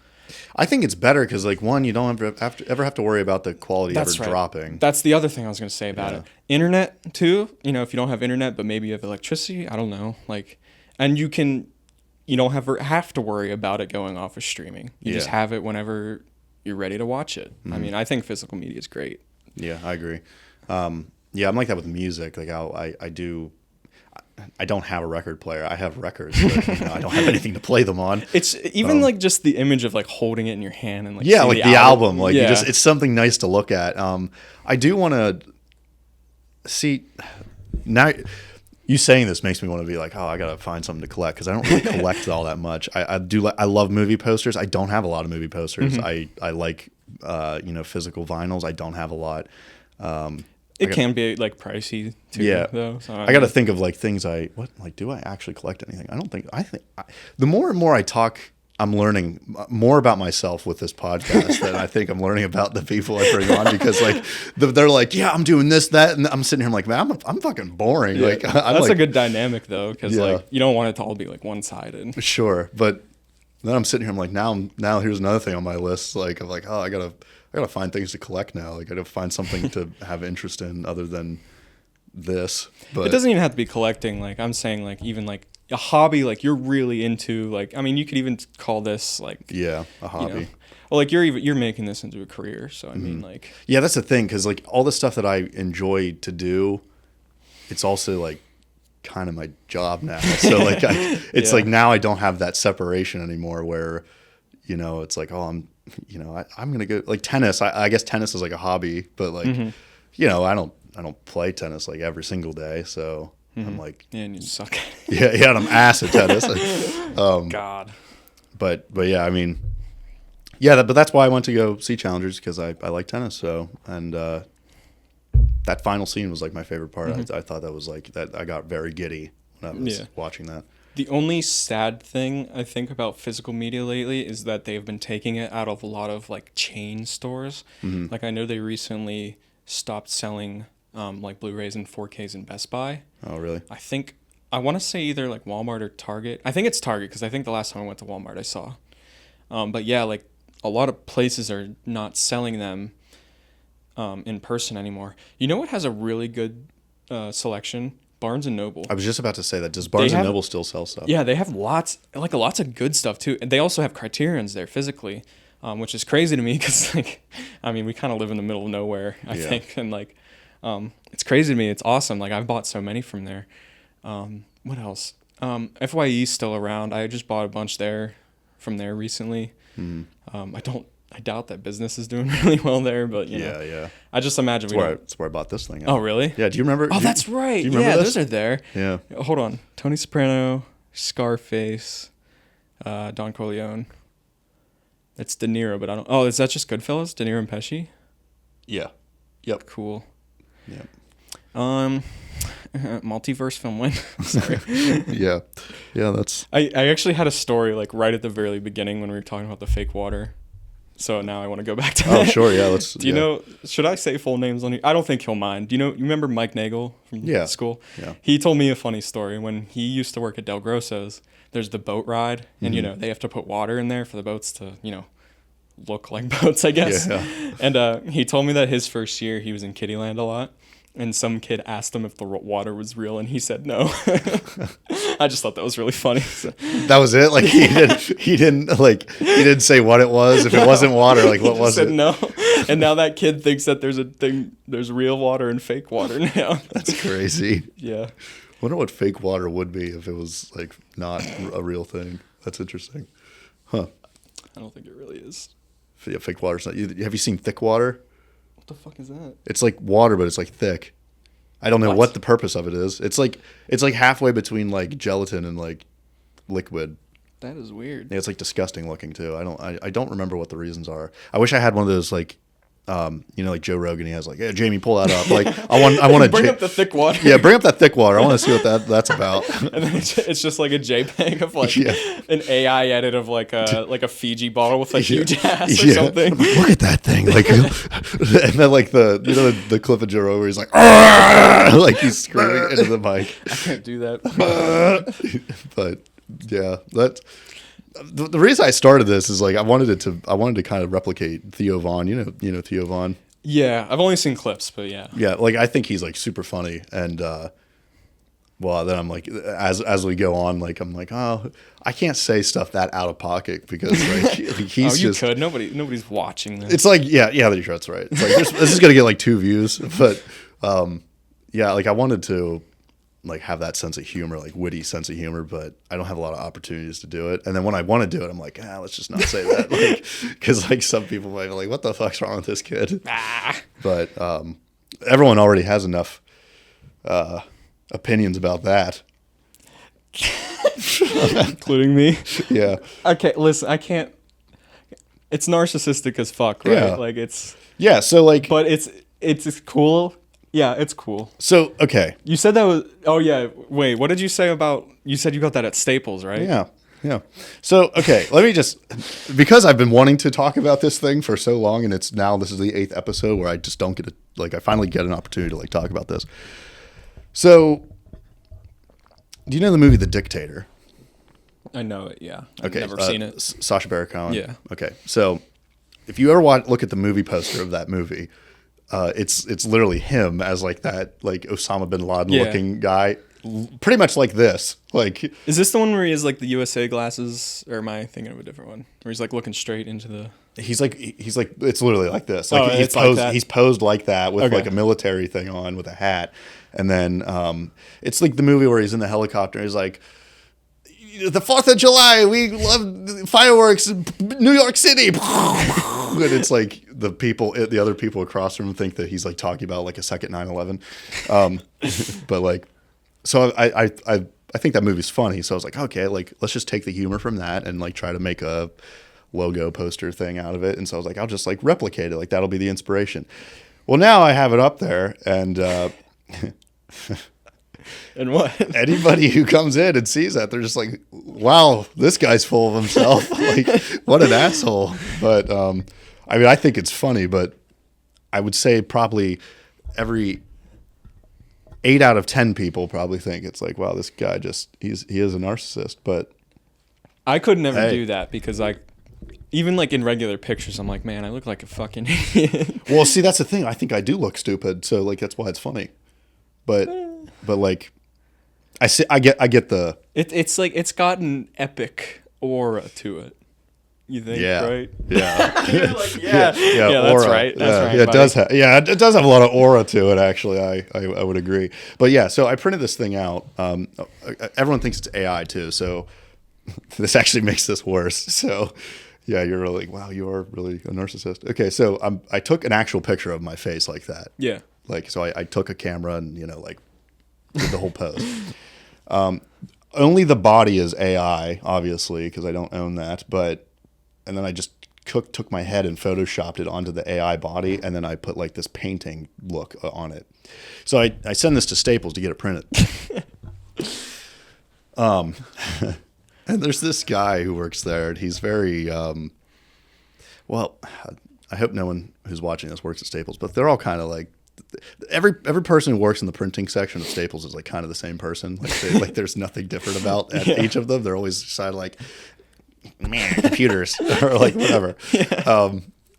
I think it's better because, like, one, you don't ever have to worry about the quality ever dropping. That's the other thing I was going to say about Yeah. it. Internet, too. You know, if you don't have internet, but maybe you have electricity, I don't know. Like, and you don't have to worry about it going off of streaming. You just Yeah. have it whenever you're ready to watch it. I mean, I think physical media is great. Yeah, I agree. Yeah, I'm like that with music. Like, I don't have a record player. I have records, but I don't have anything to play them on. It's even like just the image of like holding it in your hand and like Yeah, seeing like the album. Like, yeah. it's something nice to look at. I do want to see now. You saying this makes me want to be like, oh, I gotta find something to collect because I don't really collect all that much. I love movie posters. I don't have a lot of movie posters. I like physical vinyls. I don't have a lot. It can be like pricey too. Yeah, though. So, I got to think of like things do I actually collect anything? The more and more I talk, I'm learning more about myself with this podcast than I think I'm learning about the people I bring on because like they're like, yeah, I'm doing this, that, and I'm sitting here, I'm like, man, I'm fucking boring. Yeah. Like, that's a good dynamic though, because Yeah. like you don't want it to all be like one sided. Sure, but then I'm sitting here, I'm like, now here's another thing on my list. Like, I'm like, oh, I gotta find things to collect now. Like, I gotta find something to have interest in other than this. But It doesn't even have to be collecting. Like I'm saying, like even like a hobby, like you're really into. Like I mean, you could even call this like yeah, a hobby. Well, like you're making this into a career. So I mean, like Yeah, that's the thing, because like all the stuff that I enjoy to do, it's also like kind of my job now. So like it's Yeah. like now I don't have that separation anymore where, it's like, oh, I'm gonna go like tennis. I guess tennis is like a hobby, but like I don't play tennis like every single day. So I'm like, yeah, and you suck. yeah, and I'm ass at tennis. God. But yeah, I mean, yeah, but that's why I went to go see Challengers because I like tennis. So and that final scene was like my favorite part. I thought that was like that. I got very giddy when I was watching that. The only sad thing I think about physical media lately is that they've been taking it out of a lot of like chain stores. Like I know they recently stopped selling like Blu-rays and 4Ks in Best Buy. Oh, really? I want to say either like Walmart or Target. I think it's Target because I think the last time I went to Walmart I saw. But yeah, like a lot of places are not selling them in person anymore. You know what has a really good selection? Barnes and Noble. I was just about to say that. Does Barnes and Noble still sell stuff? Yeah, they have lots of good stuff too, and they also have Criterions there physically, which is crazy to me because like, I mean, we kind of live in the middle of nowhere, I think, and like, it's crazy to me. It's awesome. Like I've bought so many from there. What else? FYE's still around. I just bought a bunch from there recently. I doubt that business is doing really well there, but you know. Yeah. I just imagine That's where I bought this thing. Oh, really? Yeah. Do you remember? Oh, that's right. Do you remember yeah, this? those are there. Yeah. Hold on. Tony Soprano, Scarface, Don Corleone. It's De Niro, but I don't. Oh, is that just Goodfellas? De Niro and Pesci? Yeah. Yep. Cool. Yep. Multiverse film win. Sorry. Yeah. Yeah. That's. I actually had a story like right at the very beginning when we were talking about the fake water. So now I want to go back to that. Oh, sure. Yeah. Let's. Do you know? Should I say full names on here? I don't think he'll mind. Do you know? You remember Mike Nagel from school? Yeah. He told me a funny story when he used to work at Del Grosso's. There's the boat ride, and they have to put water in there for the boats to look like boats, I guess. Yeah. And he told me that his first year he was in Kittyland a lot, and some kid asked him if the water was real, and he said no. I just thought that was really funny. So. That was it. Like he didn't say what it was. If it wasn't water, like what was said it? No. And now that kid thinks that there's real water and fake water now. That's crazy. Yeah. Wonder what fake water would be if it was like not a real thing. That's interesting. Huh. I don't think it really is. Yeah, fake water's not. Have you seen thick water? What the fuck is that? It's like water, but it's like thick. I don't know what the purpose of it is. It's like halfway between like gelatin and like liquid. That is weird. Yeah, it's like disgusting looking too. I don't remember what the reasons are. I wish I had one of those like like Joe Rogan, he has like, yeah, Jamie, pull that up. Like, I want to bring up the thick water. Yeah, bring up that thick water. I want to see what that's about. And then it's just like a JPEG of like an AI edit of like a Fiji bottle with like huge ass or something. Look at that thing. Like, and then like the clip of Joe Rogan where he's like, "Argh!" Like he's screaming into the mic. I can't do that. But yeah, that's the reason I started this is like I wanted to kind of replicate Theo Von. You know Theo Von. Yeah, I've only seen clips, but yeah. Yeah, like I think he's like super funny, and well, then I'm like, as we go on, like I'm like, oh, I can't say stuff that out of pocket because like he's you could. Nobody's watching this. It's like that's right. It's like this is gonna get like 2 views, but yeah, like I wanted to like have that sense of humor, like witty sense of humor, but I don't have a lot of opportunities to do it. And then when I want to do it, I'm like, let's just not say that, like, because like some people might be like, what the fuck's wrong with this kid? But everyone already has enough opinions about that, including me. Yeah. Okay, listen, I can't. It's narcissistic as fuck, right? Yeah. Like it's. Yeah. So like. But it's cool. Yeah, it's cool. So, okay. You said that was... Oh, yeah. Wait, what did you say about... You said you got that at Staples, right? Yeah. So, okay, let me just... Because I've been wanting to talk about this thing for so long, and this is the 8th episode where I just don't get I finally get an opportunity to, like, talk about this. So, do you know the movie The Dictator? I know it, yeah. I've Okay. never seen it. Sacha Baron Cohen? Yeah. Okay, so, if you ever look at the movie poster of that movie... it's literally him as like that like Osama bin Laden looking guy, pretty much like this. Like, is this the one where he has like the USA glasses, or am I thinking of a different one? Where he's like looking straight into the. He's like it's literally like this. Like he's posed like that with like a military thing on with a hat, and then it's like the movie where he's in the helicopter. He's like, the 4th of July, we love fireworks in New York City. And it's like the other people across from him think that he's like talking about like a second 9/11. But like, so I think that movie's funny. So I was like, okay, like let's just take the humor from that and like try to make a logo poster thing out of it. And so I was like, I'll just like replicate it. Like that'll be the inspiration. Well, now I have it up there and, and what? Anybody who comes in and sees that, they're just like, wow, this guy's full of himself. Like, what an asshole. But, I mean, I think it's funny, but I would say probably every 8 out of 10 people probably think it's like, wow, this guy he is a narcissist. But I could never do that because even like in regular pictures, I'm like, man, I look like a fucking idiot. Well, see, that's the thing. I think I do look stupid. So like, that's why it's funny. But like, I get the. It's like it's got an epic aura to it. You think, right? Yeah. You're like, yeah, that's aura. right. That's right. Yeah, it does have a lot of aura to it. Actually, I would agree. But yeah, so I printed this thing out. Everyone thinks it's AI too, so this actually makes this worse. So yeah, you're really wow, you are really a narcissist. Okay, so I took an actual picture of my face like that. Yeah. Like so, I took a camera and like did the whole pose. Only the body is AI, obviously, because I don't own that. And then I just took my head and photoshopped it onto the AI body, and then I put like this painting look on it. So I send this to Staples to get it printed. And there's this guy who works there, and he's very well. I hope no one who's watching this works at Staples, but they're all kind of like. Every person who works in the printing section of Staples is like kind of the same person. Like there's nothing different about each of them. They're always decided like, man, computers or like whatever. Yeah.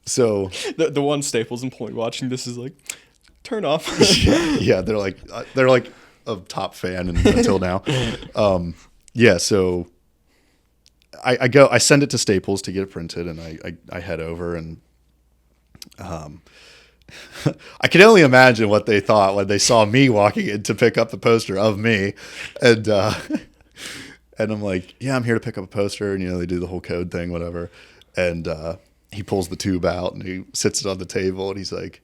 So the one Staples employee watching this is like, turn off. yeah, they're like a top fan until now. Yeah, so I send it to Staples to get it printed, and I head over and. I can only imagine what they thought when they saw me walking in to pick up the poster of me, and I'm like, yeah, I'm here to pick up a poster, and they do the whole code thing, whatever, and he pulls the tube out and he sits it on the table, and he's like,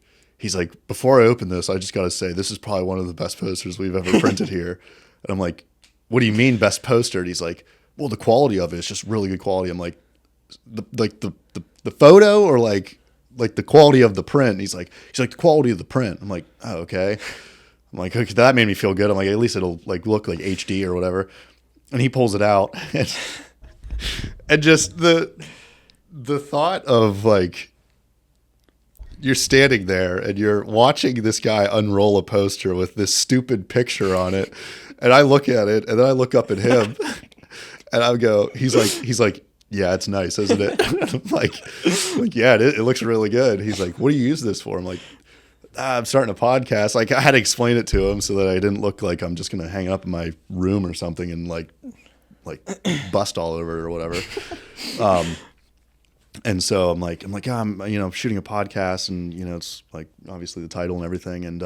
before I open this, I just got to say this is probably one of the best posters we've ever printed here, and I'm like, what do you mean best poster? And he's like, well, the quality of it is just really good quality. I'm like, the photo or like. like the quality of the print. He's like the quality of the print. I'm like, oh, okay. I'm like, okay, that made me feel good. I'm like, at least it'll like look like HD or whatever. And he pulls it out, and just the thought of like you're standing there and you're watching this guy unroll a poster with this stupid picture on it, and I look at it, and then I look up at him, and I go, he's like, yeah, it's nice, isn't it? I'm like, yeah, it looks really good. He's like, what do you use this for? I'm like, I'm starting a podcast. Like, I had to explain it to him so that I didn't look like I'm just gonna hang it up in my room or something and like bust all over it or whatever. And so I'm like, yeah, I'm shooting a podcast, and it's like obviously the title and everything. And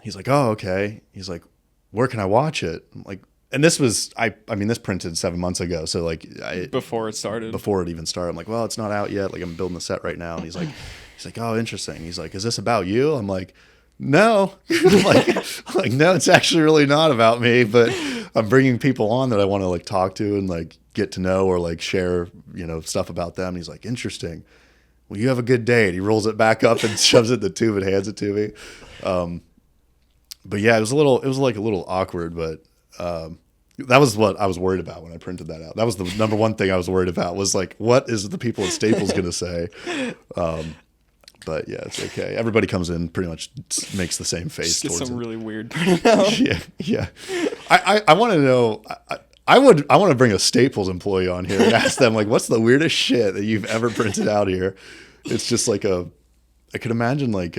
he's like, oh, okay. He's like, where can I watch it? I'm like, and this was this printed 7 months ago, so like before it even started. I'm like, well, it's not out yet. Like, I'm building the set right now. And he's like, oh, interesting. He's like, is this about you? I'm like, no. I'm like, no, it's actually really not about me, but I'm bringing people on that I want to like talk to and like get to know or like share, stuff about them. And he's like, interesting. Well, you have a good day. And he rolls it back up and shoves it in the tube and hands it to me. But yeah, it was a little awkward, but that was what I was worried about when I printed that out. That was the number one thing I was worried about, was like, what is the people at Staples going to say? But yeah, it's okay. Everybody comes in, pretty much makes the same face. Just get some it. really weird printed out. Yeah. I want to know. I want to bring a Staples employee on here and ask them, like, what's the weirdest shit that you've ever printed out here? It's just like I could imagine like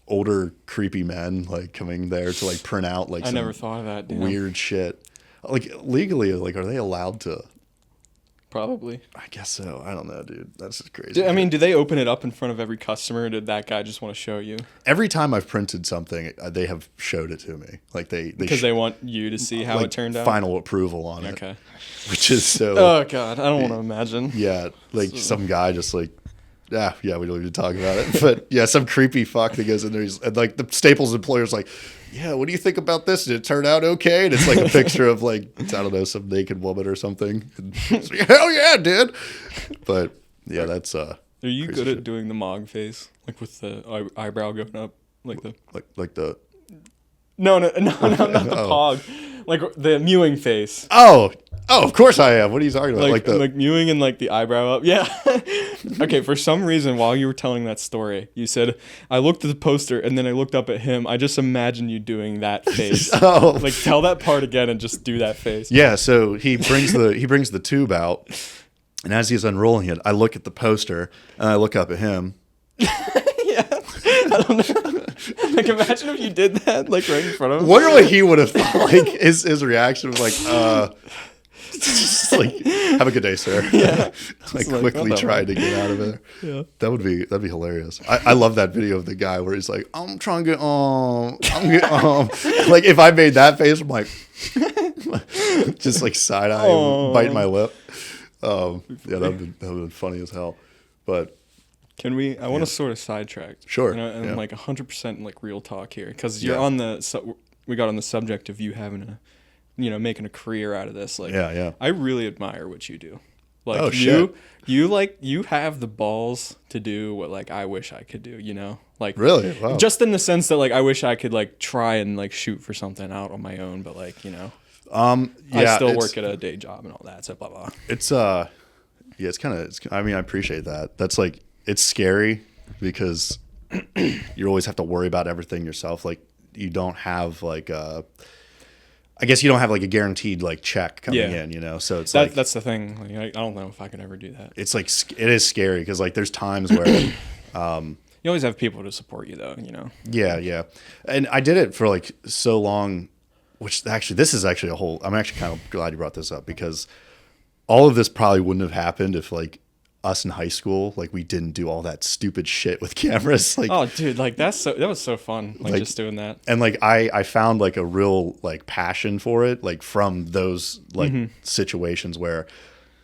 older creepy men like coming there to like print out like I never thought of that. Weird shit. Like, legally, like, are they allowed to? Probably. I guess so. I don't know, dude. That's just crazy. I mean, do they open it up in front of every customer, or did that guy just want to show you? Every time I've printed something, they have showed it to me. Like, because they want you to see how it turned out? Final approval on it. Okay. Which is so... Oh, God. I don't want to imagine. Yeah. Like, some guy just, like... Yeah, we don't even talk about it. But, yeah, some creepy fuck that goes in there. And, like, the Staples employer's like, yeah, what do you think about this? Did it turn out okay? And it's like a picture of, like, I don't know, some naked woman or something. And it's like, hell yeah, it did. But, yeah, that's... Are you good at doing the Mog face? Like, with the eyebrow going up? Like the... Like the... No, not the pog. Like, the mewing face. Oh, of course I am. What are you talking about? Like mewing and like the eyebrow up. Yeah. Okay, for some reason, while you were telling that story, you said, I looked at the poster and then I looked up at him. I just imagined you doing that face. Oh. Like, tell that part again and just do that face. Yeah, so he brings the tube out, and as he's unrolling it, I look at the poster and I look up at him. Yeah. I don't know. Like, imagine if you did that, like, right in front of him. Wonder what he would have thought. Like, his reaction was like, just like, have a good day, sir. Yeah. Like, quickly trying to get out of there. Yeah. That'd be hilarious. I love that video of the guy where he's like, I'm trying to get Like, if I made that face, I'm like, just like side eye, biting my lip. Yeah, that would be funny as hell. But can we? I want to sort of sidetrack. Sure. And like 100% like real talk here, because you're on the. We got on the subject of you having a, making a career out of this. Like, yeah. I really admire what you do. Like, oh, shit. you have the balls to do what like I wish I could do. Like, really, wow. Just in the sense that like I wish I could like try and like shoot for something out on my own, but like I still work at a day job and all that. So blah blah. It's it's kind of. I mean, I appreciate that. That's like. It's scary because you always have to worry about everything yourself. Like, you don't have like I guess you don't have like a guaranteed like check coming in, so it's like that's the thing. Like, I don't know if I could ever do that. It's like it is scary because like there's times where you always have people to support you though. Yeah, and I did it for like so long, which actually this is actually a whole. I'm actually kind of glad you brought this up because all of this probably wouldn't have happened if like. Us in high school, like we didn't do all that stupid shit with cameras. Like, oh, dude, like that was so fun, like just doing that. And like I found like a real like passion for it, like from those like situations where,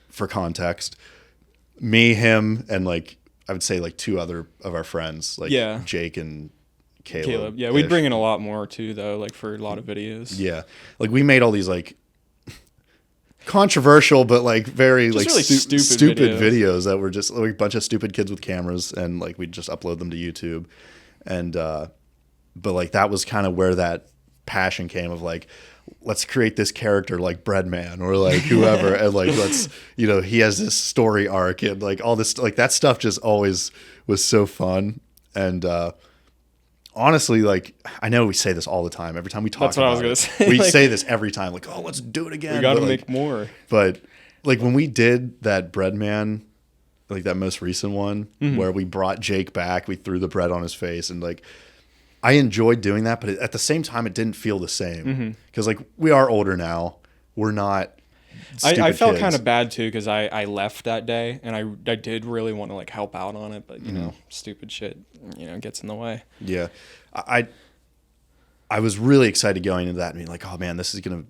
for context, me, him, and like I would say like two other of our friends, like Jake and Caleb. Yeah, we'd bring in a lot more too, though, like for a lot of videos. Yeah, like we made all these like. controversial, but like very Just like really stupid videos. videos that were just like a bunch of stupid kids with cameras, and like we'd just upload them to YouTube. And but like that was kind of where that passion came of like, let's create this character like Breadman or like whoever, and like let's, you know, he has this story arc and like all this, like that stuff just always was so fun. And honestly, like I know we say this all the time. Every time we talk That's what I was about gonna it, say. we Like, say this every time, like, oh, let's do it again. we got to But, make like, more. but like when we did that Breadman, like that most recent one where we brought Jake back, we threw the bread on his face, and like I enjoyed doing that, but at the same time, it didn't feel the same because like we are older now. We're not. I felt kids. kind of bad too because I left that day and I did really want to like help out on it, but you know, stupid shit, you know, gets in the way. Yeah, I was really excited going into that and being like, oh man, this is gonna,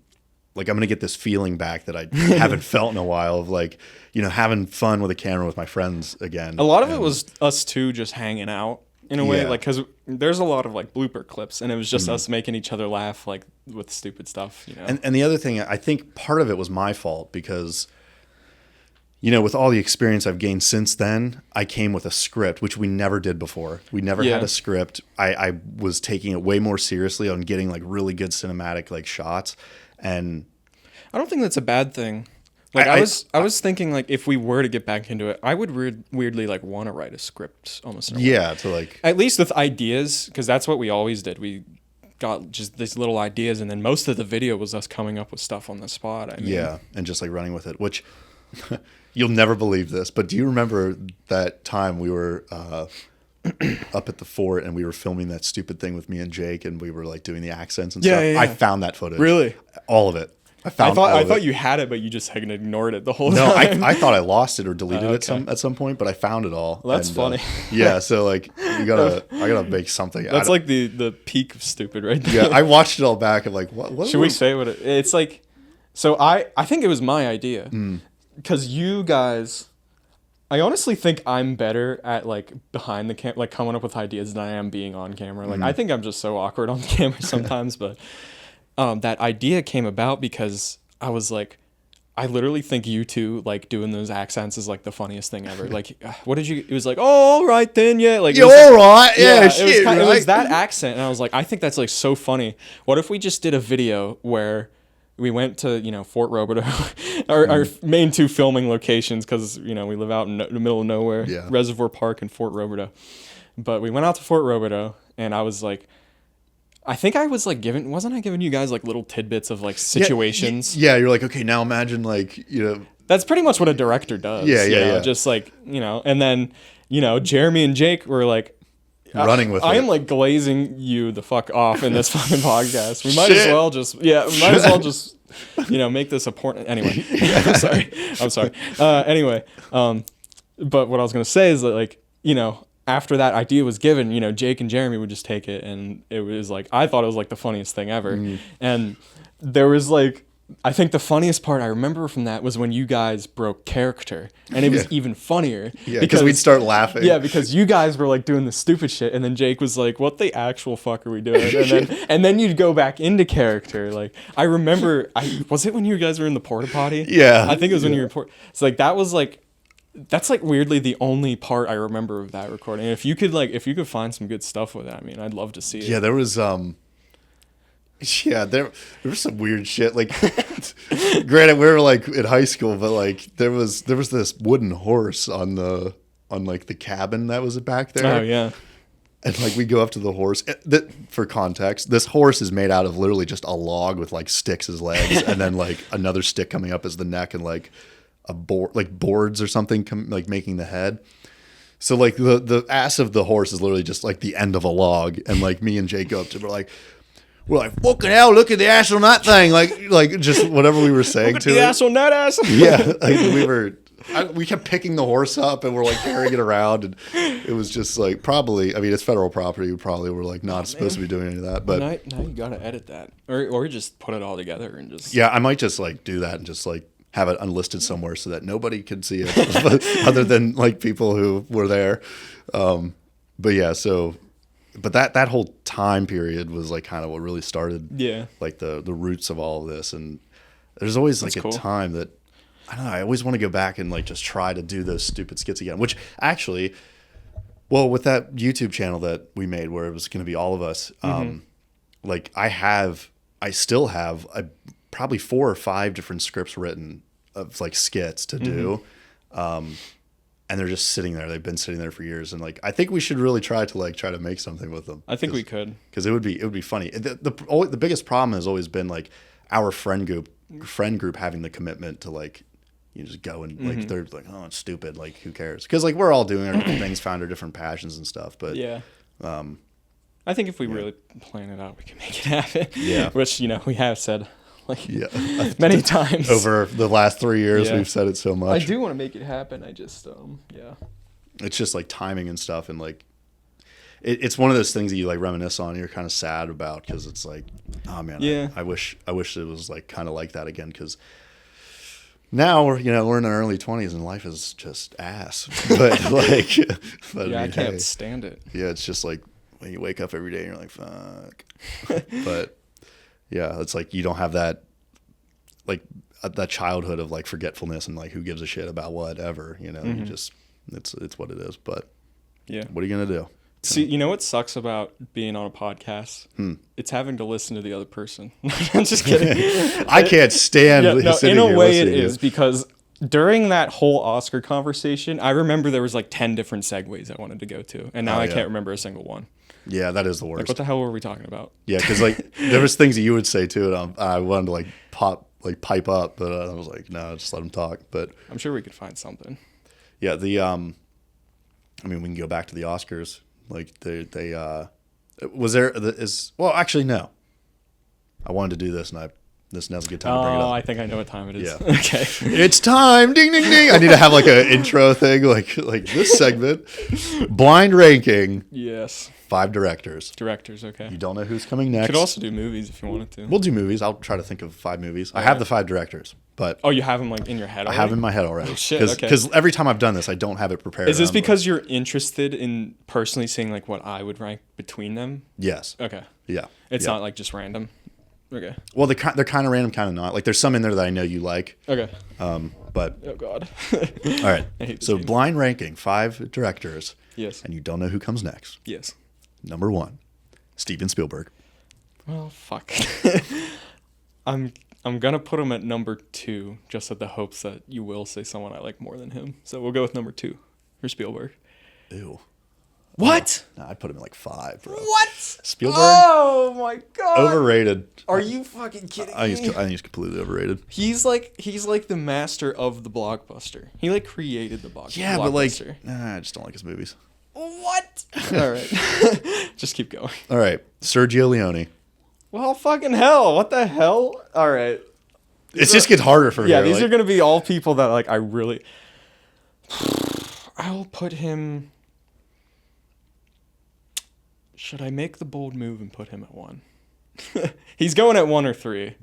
like, I'm gonna get this feeling back that I haven't felt in a while of like, you know, having fun with a camera with my friends again. A lot of it was us two just hanging out in a way, Yeah. like because there's a lot of like blooper clips and it was just us making each other laugh like with stupid stuff, you know. And the other thing, I think part of it was my fault because, you know, with all the experience I've gained since then, I came with a script, which we never did before. We never Yeah. had a script. I was taking it way more seriously on getting like really good cinematic like shots. And I don't think that's a bad thing. Like I was thinking like if we were to get back into it, I would weirdly like want to write a script almost. In a way. yeah, to like, At least with ideas, because that's what we always did. We got just these little ideas, and then most of the video was us coming up with stuff on the spot. I mean, yeah, and just like running with it, which you'll never believe this, but do you remember that time we were up at the fort and we were filming that stupid thing with me and Jake, and we were like doing the accents and Yeah, stuff? yeah, yeah. I found that footage. Really? All of it. I I found all thought of it. you had it, but you just had ignored it the whole No, time. I thought I lost it or deleted it okay. at some point, but I found it all. Well, that's And, funny. yeah, so like I gotta make something. That's like the peak of stupid right there. yeah. I watched it all back. I'm like, what? Should we say what it's like? So I think it was my idea because you guys. I honestly think I'm better at like behind the camera, like coming up with ideas than I am being on camera. Like I think I'm just so awkward on camera sometimes, but that idea came about because I was like, I literally think you two like doing those accents is like the funniest thing ever. Like, what did you? It was like, oh, all right then, yeah. Like, You're all right. Yeah, shit. it was right? that accent, and I was like, I think that's like so funny. What if we just did a video where we went to, you know, Fort Roberto, our main two filming locations, because, you know, we live out in the middle of nowhere, Yeah. Reservoir Park and Fort Roberto. But we went out to Fort Roberto, and I was like, I think I was like wasn't I giving you guys like little tidbits of like situations? Yeah, you're like, okay, now imagine like, you know. That's pretty much what a director does. Yeah, you know, yeah. Just like, you know, and then, you know, Jeremy and Jake were like, Running with I it. am like glazing you the fuck off in this fucking podcast. We might Shit. as well just, you know, make this a porn. Anyway, I'm sorry. Anyway, but what I was going to say is that, like, you know, after that idea was given, you know, Jake and Jeremy would just take it, and it was like, I thought it was like the funniest thing ever. And there was like, I think the funniest part I remember from that was when you guys broke character, and it was Yeah. even funnier. Yeah, because we'd start laughing. Yeah, because you guys were like doing the stupid shit, and then Jake was like, "What the actual fuck are we doing?" And then you'd go back into character. Like I remember, was it when you guys were in the porta potty? Yeah. I think it was when you were So like that was like, that's like weirdly the only part I remember of that recording. And if you could find some good stuff with it, I mean, I'd love to see it. Yeah, there was there was some weird shit. Like, granted, we were like in high school, but like there was this wooden horse on like the cabin that was back there. Oh yeah. And like we go up to the horse. For context, this horse is made out of literally just a log with like sticks as legs, and then like another stick coming up as the neck, and like a board, like boards or something, like making the head. So like the ass of the horse is literally just like the end of a log, and like me and Jake go up to, we're like, fucking hell, look at the ass on that thing. Like just whatever we were saying to The it. ass on that ass. Yeah. Like we kept picking the horse up and we're like carrying it around. And it was just like, probably, I mean, it's federal property. We probably were like not supposed to be doing any of that. But Now you gotta edit that, or just put it all together and just. yeah, I might just like do that and just like have it unlisted somewhere so that nobody could see it other than like people who were there. But yeah, but that whole time period was like kind of what really started Yeah. like the roots of all of this. And There's always like That's cool. a time that I don't know. I always want to go back and like just try to do those stupid skits again. Which actually, well, with that YouTube channel that we made where it was going to be all of us, like I still have probably 4 or 5 different scripts written of like skits to do. And they're just sitting there. They've been sitting there for years. And like, I think we should really try to make something with them. I think we could. Cause it would be funny. The biggest problem has always been like our friend group having the commitment to like, you just go and like, they're like, oh, it's stupid. Like, who cares? Cause like we're all doing our different things, found our different passions and stuff. But yeah. I think if we really plan it out, we can make it happen. Yeah. Which, we have said like many times. Over the last 3 years, we've said it so much. I do want to make it happen. I just, It's just like timing and stuff. And like, it's one of those things that you like reminisce on and you're kind of sad about. Cause it's like, oh man, I wish it was like kind of like that again. Cause now we're in our early 20s and life is just ass. But like, I can't stand it. Yeah. It's just like when you wake up every day and you're like, fuck. But yeah, it's like you don't have that like that childhood of like forgetfulness and like who gives a shit about whatever, you just it's what it is. But yeah, what are you gonna do? See, what sucks about being on a podcast? It's having to listen to the other person. I'm just kidding. I can't stand in a way it is because during that whole Oscar conversation, I remember there was like 10 different segues I wanted to go to, and now I can't remember a single one. Yeah, that is the worst. Like, what the hell were we talking about? Yeah, because like there was things that you would say too, and I wanted to like pipe up, but I was like, no, just let them talk. But I'm sure we could find something. Yeah, I mean, we can go back to the Oscars. Like they was there well, actually no. I wanted to do this, and now's a good time to bring it up. Oh, I think I know what time it is. Yeah. Okay. It's time. Ding, ding, ding. I need to have like an intro thing, like this segment. Blind ranking. Yes. 5 directors. Directors, okay. You don't know who's coming next. You could also do movies if you wanted to. We'll do movies. I'll try to think of 5 movies. I have the 5 directors, but oh, you have them like in your head already? I have them in my head already. Oh, shit, okay. Because every time I've done this, I don't have it prepared. Is this because you're interested in personally seeing like what I would rank between them? Yes. Okay. Yeah. It's not like just random. Okay. Well, they're kind of random, kind of not. Like there's some in there that I know you like. Okay. But oh god. All right. So blind ranking 5 directors. Yes. And you don't know who comes next. Yes. Number 1, Steven Spielberg. Well, fuck. I'm gonna put him at number 2, just at the hopes that you will say someone I like more than him. So we'll go with number 2 for Spielberg. Ew. What? Nah, I'd put him in like 5, bro. What? Spielberg? Oh my god. Overrated. Are you fucking kidding me? I think he's completely overrated. He's like the master of the blockbuster. He like created the blockbuster. Yeah, but like, I just don't like his movies. What? All right. Just keep going. All right. Sergio Leone. Well, fucking hell. What the hell? All right. It just gets harder for me. Yeah, these are going to be all people that like I really... I'll put him... Should I make the bold move and put him at 1? He's going at 1 or 3.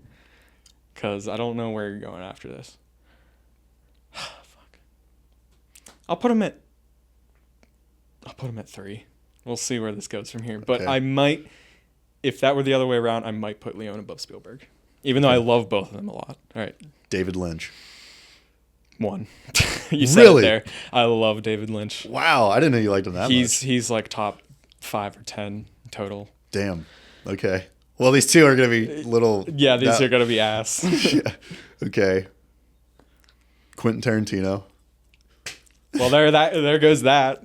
Because I don't know where you're going after this. Fuck. I'll put him at 3. We'll see where this goes from here. But Okay. I might, if that were the other way around, I might put Leone above Spielberg. Even though I love both of them a lot. All right. David Lynch. 1. You said Really? it there. I love David Lynch. Wow, I didn't know you liked him that much. He's like top 5 or 10 total. Damn. Okay. Well, these two are going to be little... Yeah, these are going to be ass. Yeah. Okay. Quentin Tarantino. Well, there goes that.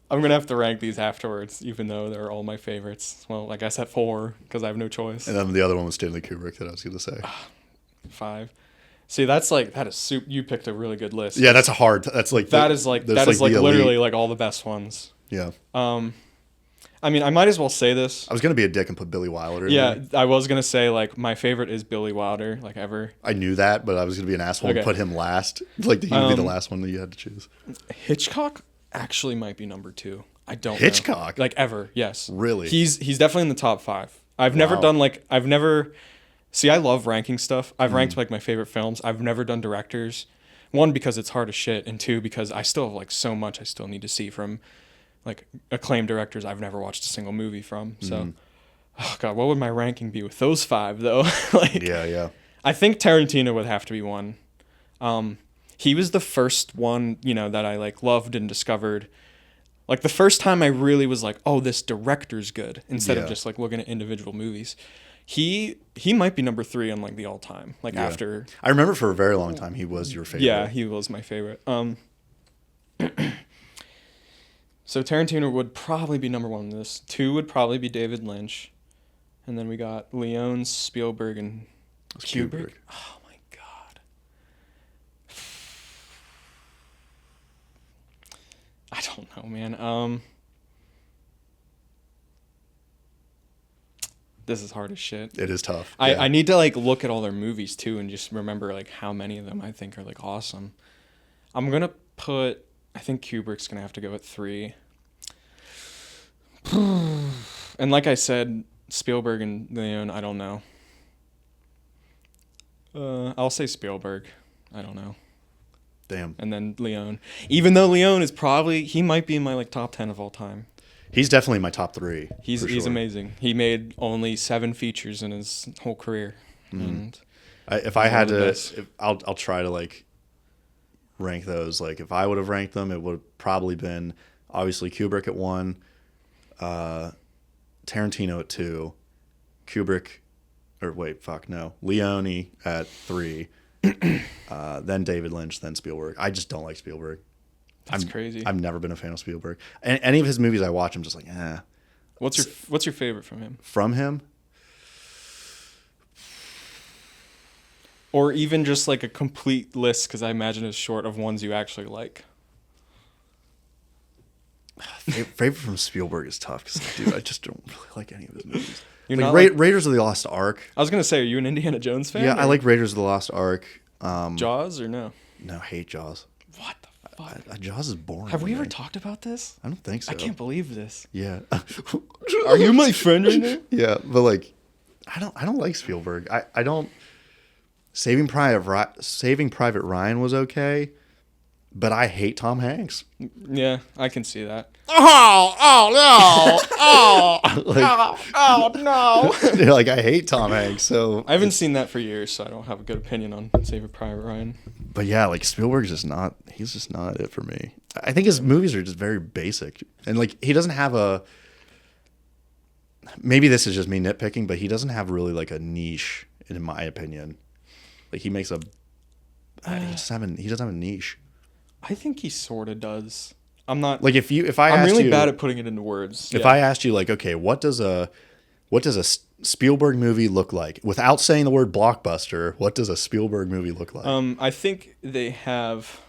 I'm going to have to rank these afterwards, even though they're all my favorites. Well, I guess at 4, because I have no choice. And then the other one was Stanley Kubrick that I was going to say. 5. See, that is soup. You picked a really good list. Yeah, that's a hard... That's like... That is literally like all the best ones. Yeah. I mean, I might as well say this. I was going to be a dick and put Billy Wilder in Yeah, there. I was going to say, like, my favorite is Billy Wilder, like, ever. I knew that, but I was going to be an asshole and put him last. Like, he would be the last one that you had to choose. Hitchcock actually might be number 2. I don't know. Hitchcock? Like, ever, yes. Really? He's definitely in the top 5. I've never done, like, see, I love ranking stuff. I've ranked, like, my favorite films. I've never done directors. 1, because it's hard as shit, and 2, because I still have, like, so much I still need to see from... like acclaimed directors I've never watched a single movie from. So, oh god, what would my ranking be with those 5 though? Like, yeah. I think Tarantino would have to be one. He was the first one, that I like loved and discovered. Like the first time I really was like, oh, this director's good, instead of just like looking at individual movies. He might be number 3 on like the all time. Like after I remember for a very long time he was your favorite. Yeah, he was my favorite. So Tarantino would probably be number 1 on this. 2 would probably be David Lynch. And then we got Leone, Spielberg, and Kubrick. Oh my god. I don't know, man. This is hard as shit. It is tough. I need to like look at all their movies too and just remember like how many of them I think are like awesome. I'm gonna put. I think Kubrick's gonna have to go at 3. And like I said, Spielberg and Leone, I don't know. I'll say Spielberg. I don't know. Damn. And then Leone. Even though Leone is he might be in my like top 10 of all time. He's definitely my top 3. He's amazing. He made only 7 features in his whole career. And if I had to, I'll try to like rank those. Like if I would have ranked them, it would have probably been obviously Kubrick at 1, Tarantino at 2, Leone at 3, then David Lynch, then Spielberg. I just don't like Spielberg. That's crazy. I've never been a fan of Spielberg. And any of his movies I watch, I'm just like, eh. What's your favorite from him? From him? Or even just like a complete list, because I imagine it's short, of ones you actually like. Favorite from Spielberg is tough because, dude, I just don't really like any of his movies. You're like not Raiders of the Lost Ark. I was gonna say, are you an Indiana Jones fan? Yeah, or? I like Raiders of the Lost Ark. Jaws or no? No, hate Jaws. What the fuck? Jaws is boring. Have we ever talked about this? I don't think so. I can't believe this. Yeah. Are you my friend right now? Yeah, but like, I don't like Spielberg. I don't. Saving Private Ryan was okay, but I hate Tom Hanks. Yeah, I can see that. Oh no! No! Like I hate Tom Hanks. So I haven't seen that for years, so I don't have a good opinion on Saving Private Ryan. But yeah, like Spielberg's just not. He's just not it for me. I think his movies are just very basic, and like he doesn't have a. Maybe this is just me nitpicking, but he doesn't have really like a niche, in my opinion. Like he makes a. He doesn't have a niche. I think he sort of does. I'm not like I'm really bad at putting it into words. If I asked you like, okay, what does a Spielberg movie look like without saying the word blockbuster? What does a Spielberg movie look like? I think they have.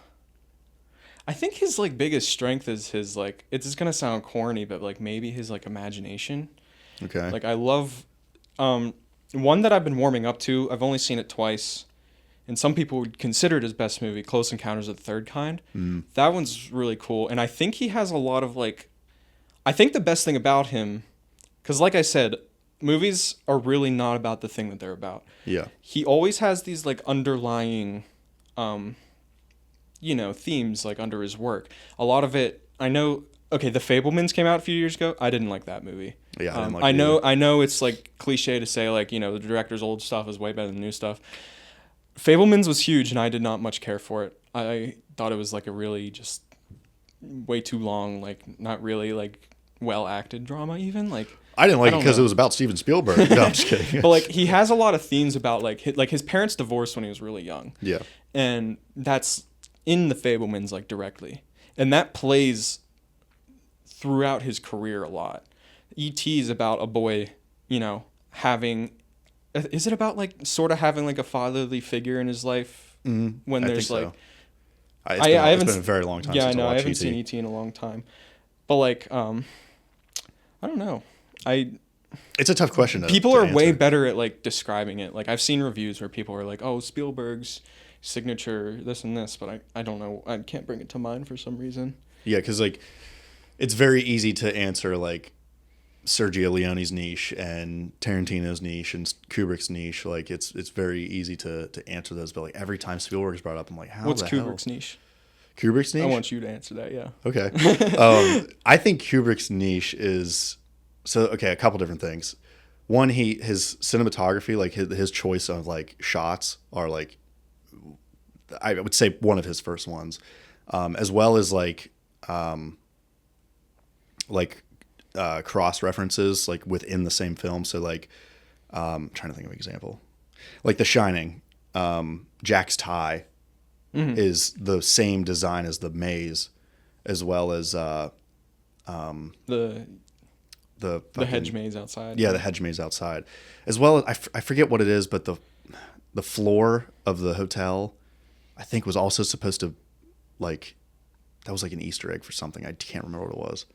I think his like biggest strength is his like. It's just gonna sound corny, but like maybe his like imagination. Okay. Like I love, one that I've been warming up to. I've only seen it twice. And some people would consider it his best movie, Close Encounters of the Third Kind. That one's really cool. And I think he has a lot of, like... I think the best thing about him... Because, like I said, movies are really not about the thing that they're about. Yeah. He always has these, like, underlying, themes, like, under his work. A lot of it... I know... Okay, The Fabelmans came out a few years ago. I didn't like that movie. Yeah, I didn't like I it know. either. I know it's, like, cliche to say, like, the director's old stuff is way better than new stuff. Fabelmans was huge, and I did not much care for it. I thought it was like a really just way too long, like not really like well acted drama. Even like I didn't like it because it was about Steven Spielberg. No, I'm just kidding. But like he has a lot of themes about like his parents divorced when he was really young. Yeah, and that's in the Fabelmans like directly, and that plays throughout his career a lot. E.T. is about a boy, having. Is it about like sort of having like a fatherly figure in his life when there's like? So. It's been a very long time. Yeah, since I know. I haven't E.T. seen E.T. in a long time, but like, I don't know. It's a tough question. People are way better at like describing it. Like I've seen reviews where people are like, "Oh, Spielberg's signature, this and this," but I don't know. I can't bring it to mind for some reason. Yeah, because like, it's very easy to answer like. Sergio Leone's niche and Tarantino's niche and Kubrick's niche, like it's very easy to answer those, but like every time Spielberg's brought up, I'm like, what's Kubrick's niche? Kubrick's niche? I want you to answer that, yeah. Okay. I think Kubrick's niche is a couple different things. one, his cinematography, like his choice of like shots are like, I would say one of his first ones, as well as cross references like within the same film. So like, I'm trying to think of an example, like The Shining, Jack's tie is the same design as the maze, as well as The hedge maze outside. yeah, the hedge maze outside, as well as I forget what it is, but the floor of the hotel, I think was also supposed to like, that was like an Easter egg for something. I can't remember what it was.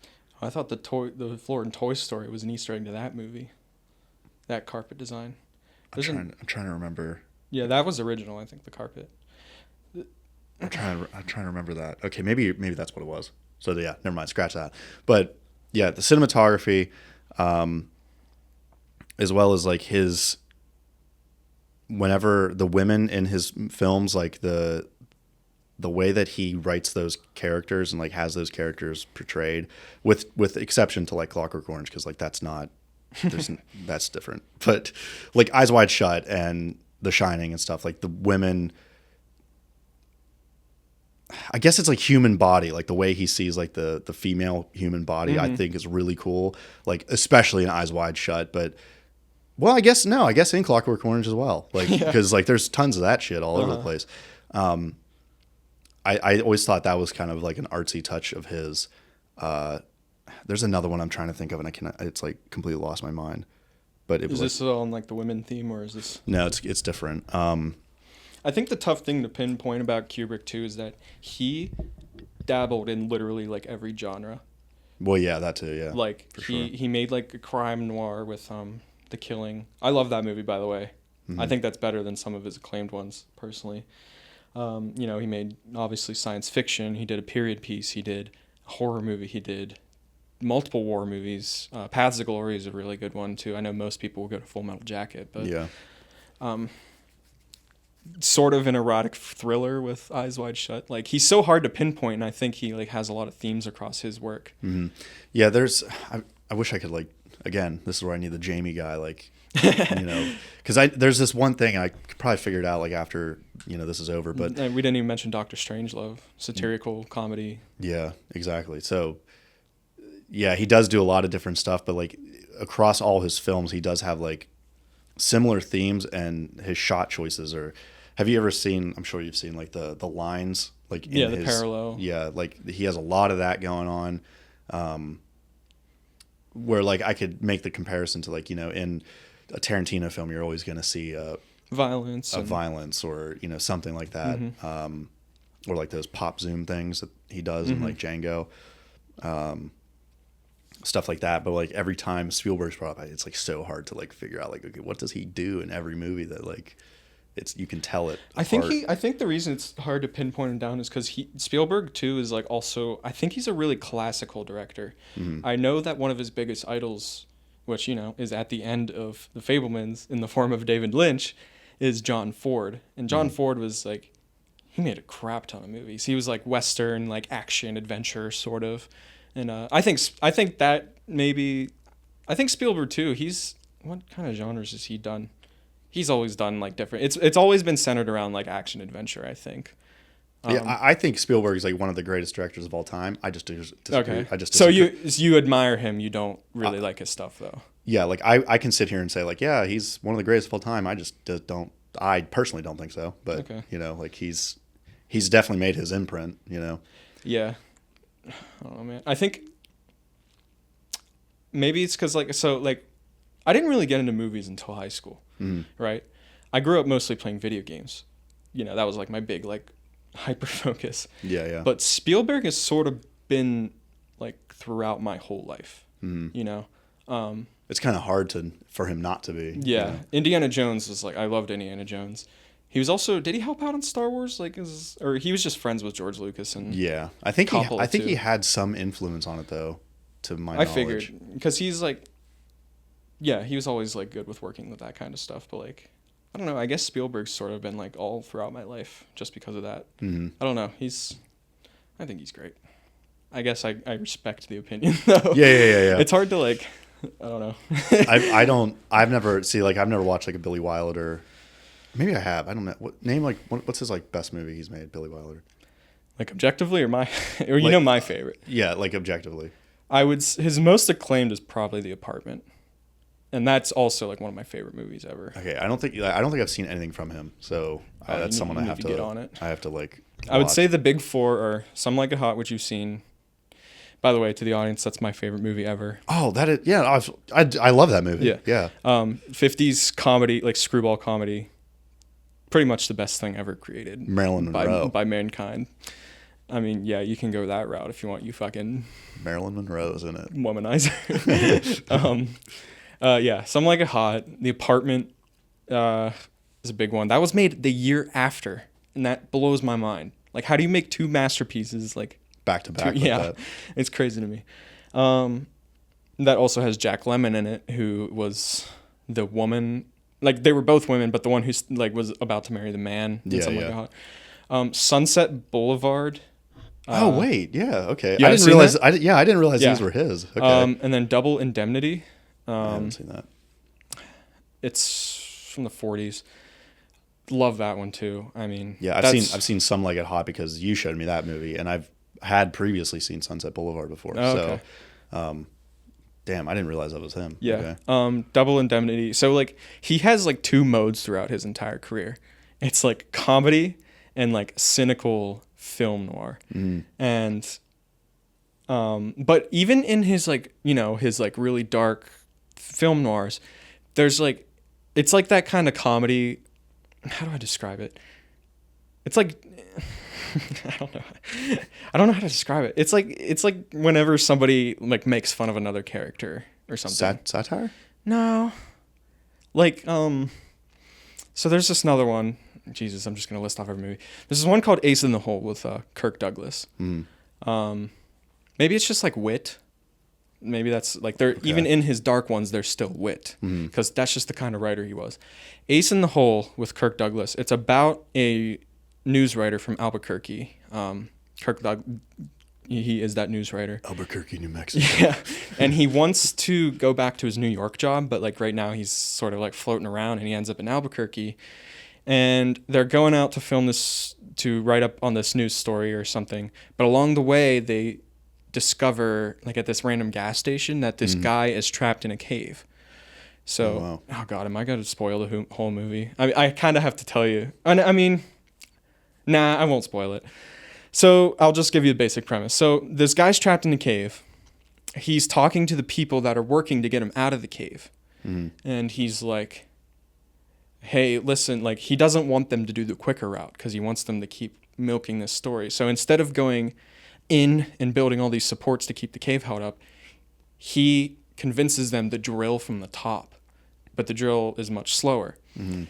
I thought the floor in Toy Story was an Easter egg to that movie. That carpet design. I'm trying to remember. Yeah, that was original. I think the carpet. I'm trying to remember that. Okay, maybe that's what it was. So yeah, never mind. Scratch that. But yeah, the cinematography, as well as like his, whenever the women in his films, like the way that he writes those characters and like has those characters portrayed, with exception to like Clockwork Orange, because like that's different. But like Eyes Wide Shut and The Shining and stuff, like the women, I guess it's like human body, like the way he sees like the female human body, I think is really cool. Like especially in Eyes Wide Shut, but well, I guess in Clockwork Orange as well. Like because like there's tons of that shit all over the place. I always thought that was kind of like an artsy touch of his. There's another one I'm trying to think of, and it's like completely lost my mind. But Is this on like the women theme, or is this? No, it's different. I think the tough thing to pinpoint about Kubrick too is that he dabbled in literally like every genre. Well, yeah, that too, yeah. Like he made like a crime noir with The Killing. I love that movie, by the way. I think that's better than some of his acclaimed ones, personally. He made obviously science fiction. He did a period piece. He did a horror movie. He did multiple war movies. Paths of Glory is a really good one too. I know most people will go to Full Metal Jacket, but yeah. Sort of an erotic thriller with Eyes Wide Shut. Like he's so hard to pinpoint, and I think he like has a lot of themes across his work. Yeah, I wish I could like, again, this is where I need the Jamie guy, like, because there's this one thing I could probably figure it out like after this is over, but and we didn't even mention Dr. Strangelove, satirical comedy. Yeah, exactly. So yeah, he does do a lot of different stuff, but like across all his films, he does have like similar themes, and his shot choices are. Have you ever seen? I'm sure you've seen like the lines, like in the parallel. Yeah, like he has a lot of that going on, where like I could make the comparison to like in a Tarantino film, you're always going to see violence or something like that, or like those pop zoom things that he does in like Django, stuff like that. But like every time Spielberg's brought up, it's like so hard to like figure out like, okay, what does he do in every movie that like you can tell it apart. I think the reason it's hard to pinpoint him down is because Spielberg too is like also, I think he's a really classical director. I know that one of his biggest idols, which is at the end of The Fabelmans in the form of David Lynch, is John Ford. And John Ford was like, he made a crap ton of movies. He was like Western, like action adventure sort of. And I think Spielberg too. What kind of genres has he done? He's always done like different. It's always been centered around like action adventure, I think. Yeah, I think Spielberg is like one of the greatest directors of all time. I just disagree. Okay. I just disagree. So you admire him. You don't really like his stuff though. Yeah, like I can sit here and say like, yeah, he's one of the greatest of all time. I just don't. I personally don't think so. But okay. Like he's definitely made his imprint. Yeah. I don't know, man. I think maybe it's because I didn't really get into movies until high school, right? I grew up mostly playing video games. That was like my big like hyper focus. Yeah. But Spielberg has sort of been like throughout my whole life. It's kind of hard for him not to be. Yeah, Indiana Jones was like, I loved Indiana Jones. He was also, did he help out on Star Wars? Or he was just friends with George Lucas and yeah, I think he had some influence on it though, to my knowledge. I figured because he's like, yeah, he was always like good with working with that kind of stuff. But like, I don't know. I guess Spielberg's sort of been like all throughout my life just because of that. I don't know. I think he's great. I guess I respect the opinion though. Yeah. It's hard to like, I don't know. I've never watched like a Billy Wilder. Maybe I have. I don't know. What's his like best movie he's made, Billy Wilder? Like objectively or or my favorite. Yeah, like objectively. His most acclaimed is probably The Apartment. And that's also like one of my favorite movies ever. Okay, I don't think I've seen anything from him. So that's someone I have to get on it. I have to like I would say the big four are Some Like It Hot, which you've seen. By the way, to the audience, that's my favorite movie ever. Oh, that is, yeah. I love that movie. Yeah. Yeah. 50s comedy, like screwball comedy. Pretty much the best thing ever created. Marilyn Monroe. By mankind. I mean, yeah, you can go that route if you want. You fucking Marilyn Monroe's in it. Womanizer. Yeah, Some Like It Hot. The Apartment is a big one. That was made the year after, and that blows my mind. Like, how do you make two masterpieces like back to back? Yeah, that. It's crazy to me. That also has Jack Lemmon in it, who was the woman. Like, they were both women, but the one who like was about to marry the man. Yeah, Like It Hot. Sunset Boulevard. Oh wait, yeah, okay. I didn't realize. I didn't realize these were his. Okay. And then Double Indemnity. I haven't seen that. It's from the 40s. Love that one too. I mean, yeah, I've seen Some Like It Hot because you showed me that movie, and I've had previously seen Sunset Boulevard before. Oh, okay. So, damn, I didn't realize that was him. Yeah. Okay. Double Indemnity. So like he has like two modes throughout his entire career. It's like comedy and like cynical film noir. And but even in his like, his like really dark film noirs, there's like, it's like that kind of comedy. How do I describe it? It's like I don't know how to describe it. It's like whenever somebody like makes fun of another character or something. Satire? No. Like so there's this another one. Jesus, I'm just gonna list off every movie. There's this one called Ace in the Hole with Kirk Douglas. Maybe it's just like wit. Maybe that's like they're even in his dark ones, there's still wit because that's just the kind of writer he was. Ace in the Hole with Kirk Douglas. It's about a news writer from Albuquerque. He is that news writer. Albuquerque, New Mexico. Yeah, and he wants to go back to his New York job, but like right now he's sort of like floating around, and he ends up in Albuquerque. And they're going out to film this, to write up on this news story or something. But along the way, they discover, like at this random gas station, that this guy is trapped in a cave. So, oh God, am I going to spoil the whole movie? I kind of have to tell you. I mean, nah, I won't spoil it. So I'll just give you the basic premise. So this guy's trapped in a cave. He's talking to the people that are working to get him out of the cave. And he's like, hey, listen, like he doesn't want them to do the quicker route because he wants them to keep milking this story. So instead of going in and building all these supports to keep the cave held up, he convinces them to drill from the top, but the drill is much slower.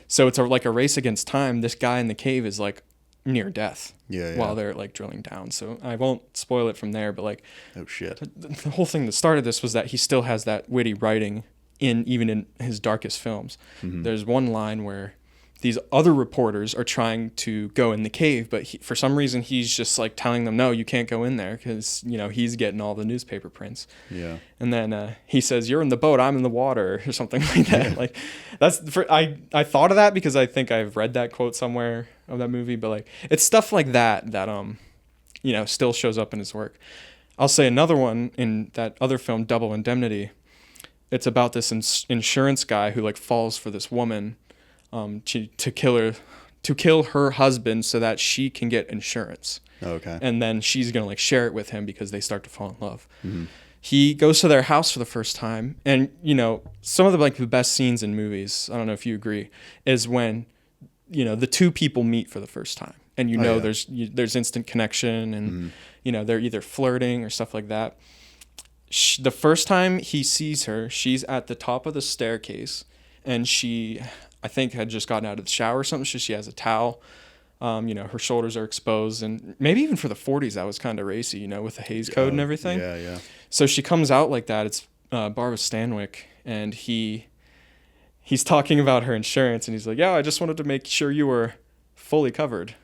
So it's like a race against time. This guy in the cave is like near death while they're like drilling down. So I won't spoil it from there, but like, oh shit, the whole thing that started this was that he still has that witty writing even in his darkest films. There's one line where these other reporters are trying to go in the cave, but for some reason he's just like telling them, no, you can't go in there because he's getting all the newspaper prints. And then he says, you're in the boat, I'm in the water, or something like that. Like I thought of that because I think I've read that quote somewhere of that movie, but like it's stuff like that still shows up in his work. I'll say another one in that other film, Double Indemnity. It's about this insurance guy who like falls for this woman to kill her husband so that she can get insurance. Okay. And then she's gonna like share it with him because they start to fall in love. He goes to their house for the first time, and some of the best scenes in movies, I don't know if you agree, is when the two people meet for the first time, and there's instant connection, and they're either flirting or stuff like that. The first time he sees her, she's at the top of the staircase, and she, I think, had just gotten out of the shower or something. So she has a towel. Her shoulders are exposed, and maybe even for the 40s, that was kind of racy, with the Hays Code and everything. Yeah. So she comes out like that. It's Barbara Stanwyck, and he's talking about her insurance, and he's like, "Yeah, I just wanted to make sure you were fully covered."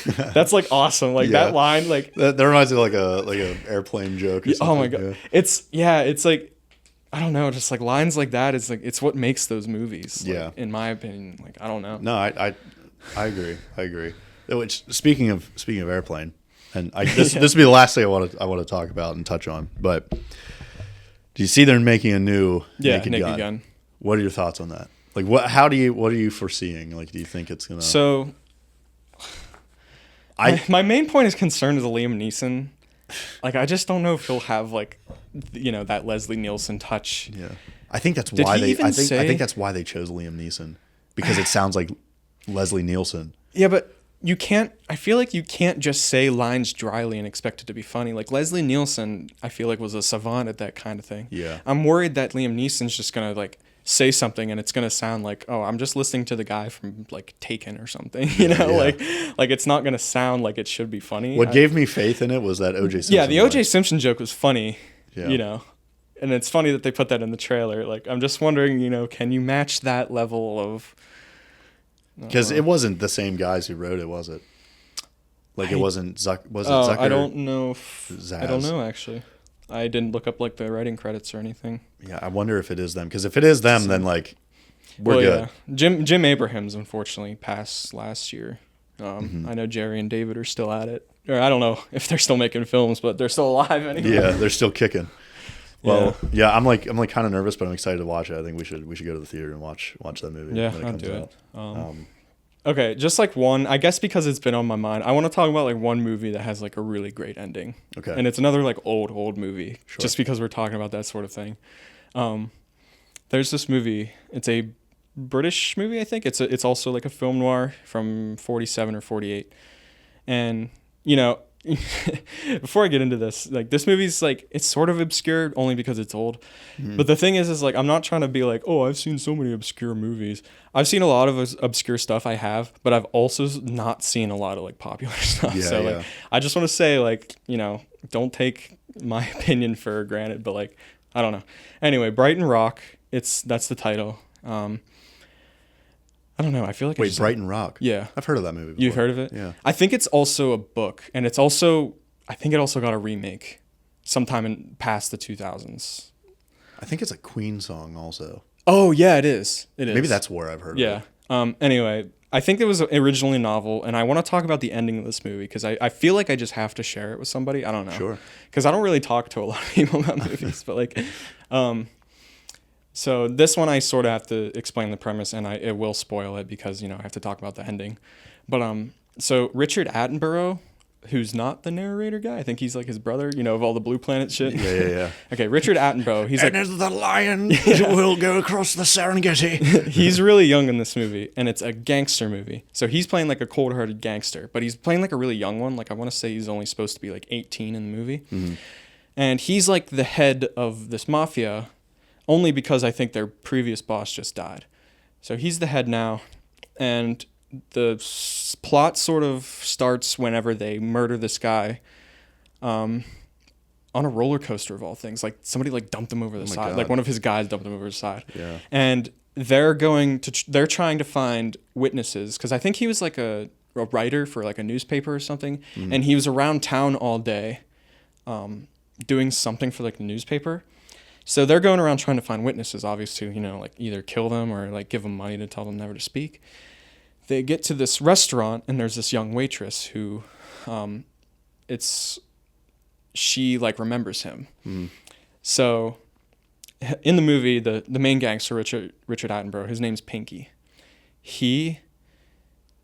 That's like awesome. Like that line, like that reminds me of like a airplane joke or something. Oh my God. Yeah. It's like I don't know, just like lines like that is like it's what makes those movies. Like, Yeah. in my opinion, like I don't know. No, I agree. I agree. Which speaking of Airplane, and this will be the last thing I want to talk about and touch on. But do you see they're making a new Naked Gun? What are your thoughts on that? Like what are you foreseeing? Like do you think it's gonna? So, my main point is concerned is Liam Neeson. Like I just don't know if he'll have like, that Leslie Nielsen touch. Yeah, I think that's Did why he they. even I think say- that's why they chose Liam Neeson, because it sounds like Leslie Nielsen. Yeah, but you can't. I feel like you can't just say lines dryly and expect it to be funny. Like Leslie Nielsen, I feel like was a savant at that kind of thing. Yeah. I'm worried that Liam Neeson's just gonna like say something and it's gonna sound like, oh, I'm just listening to the guy from like Taken or something. Yeah. Like it's not gonna sound like it should be funny. What gave me faith in it was that O.J. Simpson. Yeah, the O.J. line. Simpson joke was funny. Yeah. And it's funny that they put that in the trailer. Like I'm just wondering, can you match that level of? Because it wasn't the same guys who wrote it, was it? Like it wasn't Zuck. Was it Zucker? I don't know. Zaz? I don't know actually. I didn't look up like the writing credits or anything. Yeah, I wonder if it is them. Because if it is them, then like we're good. Yeah. Jim Abrahams unfortunately passed last year. I know Jerry and David are still at it. Or I don't know if they're still making films, but they're still alive anyway. Yeah, they're still kicking. Well, yeah, I'm kind of nervous, but I'm excited to watch it. I think we should go to the theater and watch that movie. Yeah, when I'll comes do out. it. Okay, just like one, I guess because it's been on my mind, I want to talk about like one movie that has like a really great ending. Okay. And it's another like old movie, Sure. just because we're talking about that sort of thing. There's this movie. It's a British movie, I think. It's also like a film noir from 47 or 48. And, before I get into this, like this movie's like it's sort of obscure only because it's old. But the thing is like I'm not trying to be like, oh, I've seen so many obscure movies. I've seen a lot of obscure stuff, I have, but I've also not seen a lot of like popular stuff. Yeah, so yeah. like I just want to say like, don't take my opinion for granted, but like I don't know. Anyway, Brighton Rock, that's the title. I don't know. I feel like Wait, Brighton Rock. Yeah. I've heard of that movie before. You've heard of it? Yeah. I think it's also a book, and I think it also got a remake sometime in past the 2000s. I think it's a Queen song also. Oh, yeah, it is. It is. Maybe that's where I've heard of it. Yeah. Anyway, I think it was originally a novel, and I want to talk about the ending of this movie because I feel like I just have to share it with somebody. I don't know. Sure. Because I don't really talk to a lot of people about movies, but like, so this one I sort of have to explain the premise, and it will spoil it because I have to talk about the ending. But so Richard Attenborough, who's not the narrator guy, I think he's like his brother, of all the Blue Planet shit. Yeah. Okay, Richard Attenborough, he's And like as the lion will go across the Serengeti. he's really young in this movie, and it's a gangster movie. So he's playing like a cold-hearted gangster, but he's playing like a really young one. Like I want to say he's only supposed to be like 18 in the movie, and he's like the head of this mafia. Only because I think their previous boss just died. So he's the head now, and the plot sort of starts whenever they murder this guy on a roller coaster of all things. Like somebody like dumped him over the side. God. Like one of his guys dumped him over the side. Yeah. And they're trying to find witnesses because I think he was like a writer for like a newspaper or something, and he was around town all day doing something for like the newspaper. So they're going around trying to find witnesses, obviously, like either kill them or like give them money to tell them never to speak. They get to this restaurant and there's this young waitress who, she like remembers him. So in the movie, the main gangster, Richard Attenborough, his name's Pinky. He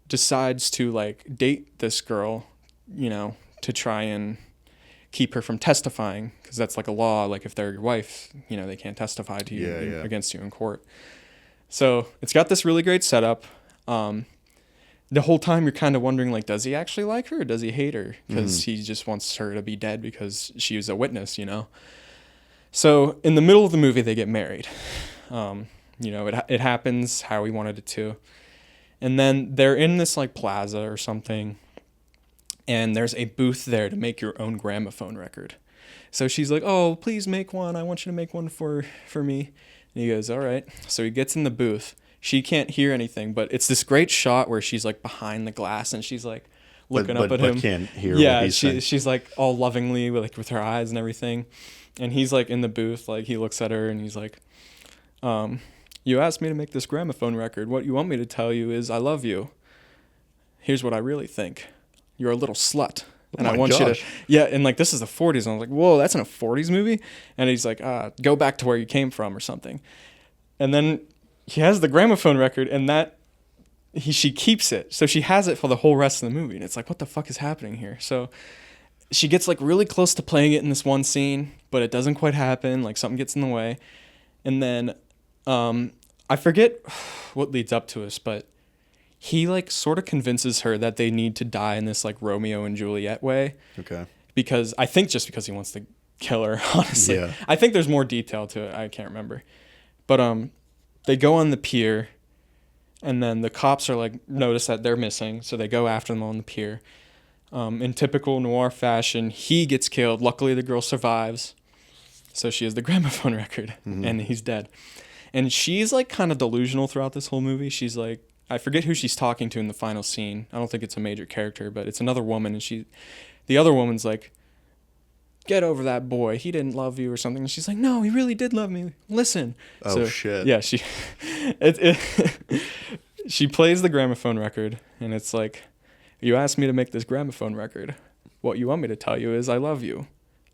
decides to like date this girl, to try and keep her from testifying because that's like a law. Like if they're your wife, they can't testify to you against you in court. So it's got this really great setup. The whole time you're kind of wondering like, does he actually like her or does he hate her? Because he just wants her to be dead because she was a witness, So in the middle of the movie, they get married. It happens how he wanted it to. And then they're in this like plaza or something. And there's a booth there to make your own gramophone record. So she's like, oh, please make one. I want you to make one for me. And he goes, all right. So he gets in the booth. She can't hear anything, but it's this great shot where she's like behind the glass and she's like looking up at him. But can't hear yeah, what he's saying. she's like all lovingly with her eyes and everything. And he's like in the booth, like he looks at her and he's like, you asked me to make this gramophone record. What you want me to tell you is I love you. Here's what I really think. You're a little slut. And I want you to, yeah, and like this is the 40s. And I was like, whoa, that's in a 40s movie? And he's like, go back to where you came from or something. And then he has the gramophone record, and she keeps it. So she has it for the whole rest of the movie. And it's like, what the fuck is happening here? So she gets like really close to playing it in this one scene, but it doesn't quite happen. Like something gets in the way. And then I forget what leads up to this, but he like sort of convinces her that they need to die in this like Romeo and Juliet way. Okay. Because I think just because he wants to kill her, honestly. Yeah. I think there's more detail to it. I can't remember. But they go on the pier, and then the cops are like notice that they're missing, so they go after them on the pier. In typical noir fashion, he gets killed. Luckily, the girl survives. So she has the gramophone record, and he's dead. And she's like kind of delusional throughout this whole movie. She's like, I forget who she's talking to in the final scene. I don't think it's a major character, but it's another woman, and the other woman's like, get over that boy. He didn't love you or something. And she's like, no, he really did love me. Listen. Oh, shit. Yeah, she plays the gramophone record, and it's like, you asked me to make this gramophone record. What you want me to tell you is I love you.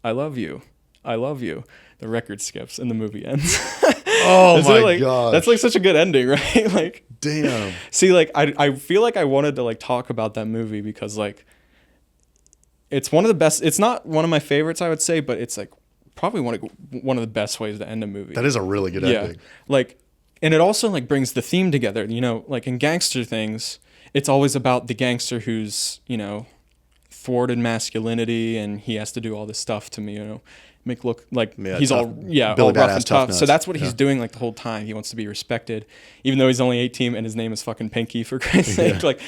I love you. I love you. The record skips, and the movie ends. Oh, my like, gosh. That's like such a good ending, right? Like, damn. See, like, I feel like I wanted to like talk about that movie because like it's one of the best. It's not one of my favorites, I would say, but it's like probably one of the best ways to end a movie. That is a really good ending. Like, and it also like brings the theme together. You know, like in gangster things, it's always about the gangster who's, you know, thwarted masculinity, and he has to do all this stuff to make look like he's tough, all rough and tough. nuts. So that's what he's doing like the whole time. He wants to be respected, even though he's only 18 and his name is fucking Pinky, for Christ's sake. Like,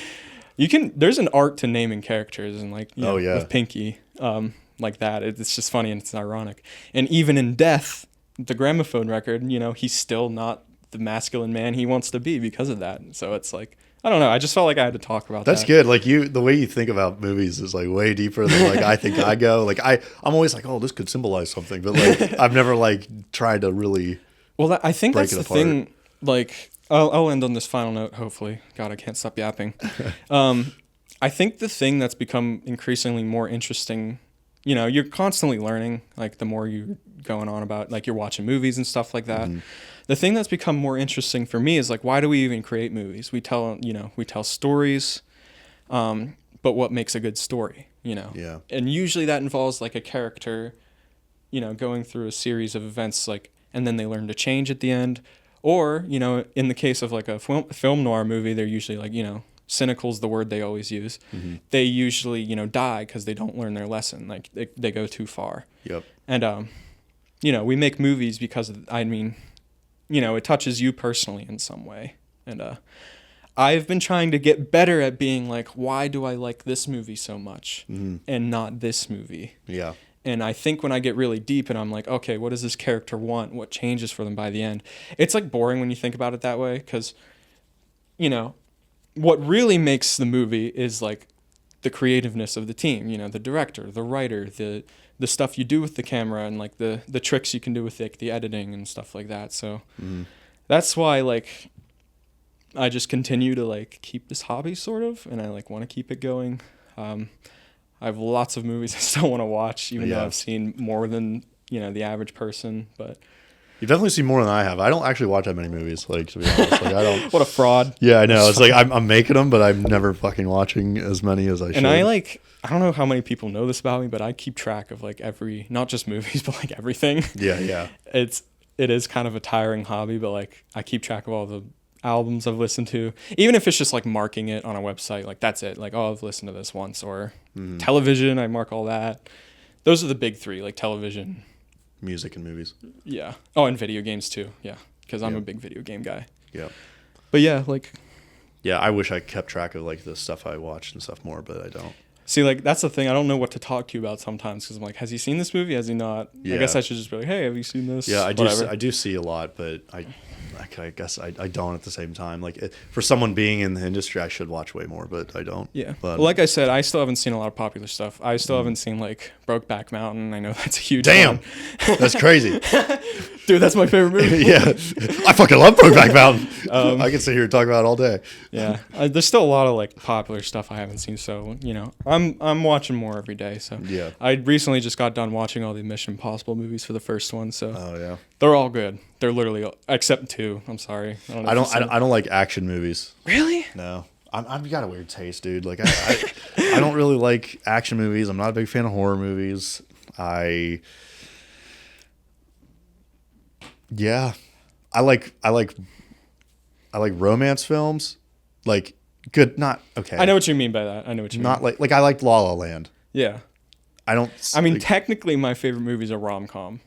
there's an art to naming characters, and like, with Pinky, like that. It's just funny and it's ironic. And even in death, the gramophone record, you know, he's still not the masculine man he wants to be because of that. So it's like, I don't know. I just felt like I had to talk about that. That's good. Like the way you think about movies is like way deeper than like I think I go. Like I'm always like, oh, this could symbolize something, but like I've never like tried to really. Well, I think that's the apart. thing. Like, I'll end on this final note. Hopefully, God, I can't stop yapping. I think the thing that's become increasingly more interesting. You know, you're constantly learning. Like the more you're going on about, like you're watching movies and stuff like that. The thing that's become more interesting for me is like, why do we even create movies? We tell stories, but what makes a good story, you know? Yeah. And usually that involves like a character, you know, going through a series of events, like, and then they learn to change at the end. Or, you know, in the case of like a film noir movie, they're usually like, you know, cynical's the word they always use. They usually, you know, die because they don't learn their lesson. Like they go too far. Yep. And, you know, we make movies because you know, it touches you personally in some way. And I've been trying to get better at being like, why do I like this movie so much and not this movie? Yeah. And I think when I get really deep and I'm like, okay, what does this character want? What changes for them by the end? It's like boring when you think about it that way because, you know, what really makes the movie is like the creativeness of the team, you know, the director, the writer, the stuff you do with the camera, and like the tricks you can do with the editing and stuff like that. So that's why like I just continue to like keep this hobby sort of, and I like want to keep it going. I have lots of movies I still want to watch, even though I've seen more than, you know, the average person, but You've definitely seen more than I have. I don't actually watch that many movies, like, to be honest. Like, I don't. What a fraud. Yeah, I know. It's like I'm making them, but I'm never fucking watching as many as I should. And I don't know how many people know this about me, but I keep track of like not just movies, but like everything. Yeah. It is kind of a tiring hobby, but like I keep track of all the albums I've listened to, even if it's just like marking it on a website. Like that's it. Like, oh, I've listened to this once. Or television, I mark all that. Those are the big three, like television, music, and movies. Yeah. Oh, and video games too. Yeah, because I'm a big video game guy. Yeah. But yeah, like. Yeah, I wish I kept track of like the stuff I watched and stuff more, but I don't. See, like that's the thing. I don't know what to talk to you about sometimes because I'm like, has he seen this movie? Has he not? Yeah. I guess I should just be like, hey, have you seen this? Yeah, I Whatever. do see a lot, but I guess I don't at the same time. Like for someone being in the industry, I should watch way more, but I don't. Yeah. But, Well, like I said, I still haven't seen a lot of popular stuff. I still haven't seen like Brokeback Mountain. I know that's a huge damn, one. that's crazy. Dude, that's my favorite movie. Yeah, I fucking love Brokeback Mountain. I can sit here and talk about it all day. Yeah. There's still a lot of like popular stuff I haven't seen, so I'm watching more every day. So Yeah. I recently just got done watching all the Mission Impossible movies for the first one, so Oh yeah. they're all good. They're literally except 2. I'm sorry. I I don't like action movies. Really? No. I've got a weird taste, dude. Like I don't really like action movies. I'm not a big fan of horror movies. I like romance films. Like good, not okay. I know what you mean by that. I know what you mean. Not like I liked La La Land. Yeah. I don't. I mean, like, technically, my favorite movies are rom-com.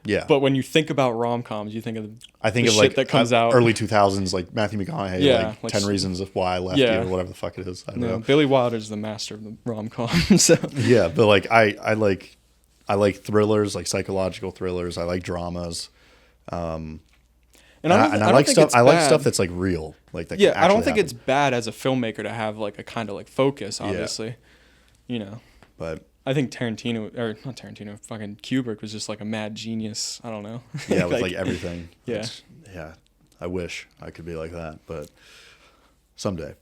yeah. But when you think about rom-coms, you think of I think the of shit like that comes out early 2000s, like Matthew McConaughey, Yeah, like 10 Reasons of Why I Left yeah. You, or whatever the fuck it is. I don't No, know. Billy Wilder's the master of the rom-com. So Yeah, but like I like thrillers, like psychological thrillers. I like dramas. and I like stuff. I like stuff that's like real, like that. Yeah, can I don't actually think it's happen. bad as a filmmaker to have like a kind of like focus. Obviously, But I think Tarantino or not Tarantino, fucking Kubrick was just like a mad genius. I don't know. yeah, with like everything. Yeah. Yeah. I wish I could be like that, but someday.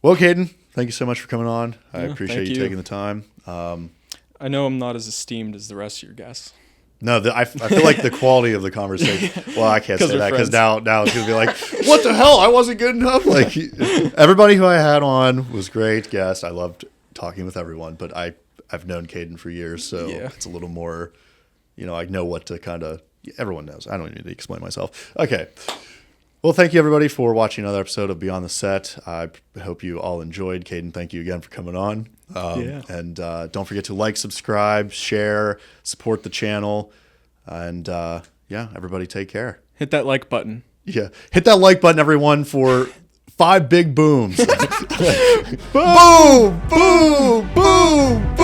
Well, Caden, thank you so much for coming on. I Yeah, appreciate thank you you. taking the time. I know I'm not as esteemed as the rest of your guests. No, I feel like the quality of the conversation. Well, I can't 'Cause say we're that because friends. now it's gonna be like, what the hell? I wasn't good enough. Like everybody who I had on was great guests. I loved talking with everyone, but I've known Caden for years, so Yeah. it's a little more. I know what to kind of. Everyone knows. I don't need to explain myself. Okay. Well, thank you everybody for watching another episode of Beyond the Set. I hope you all enjoyed. Caden, thank you again for coming on. Yeah. And don't forget to like, subscribe, share, support the channel. And yeah, everybody take care. Hit that like button. Yeah. Hit that like button, everyone, for 5 big booms. Boom, boom, boom.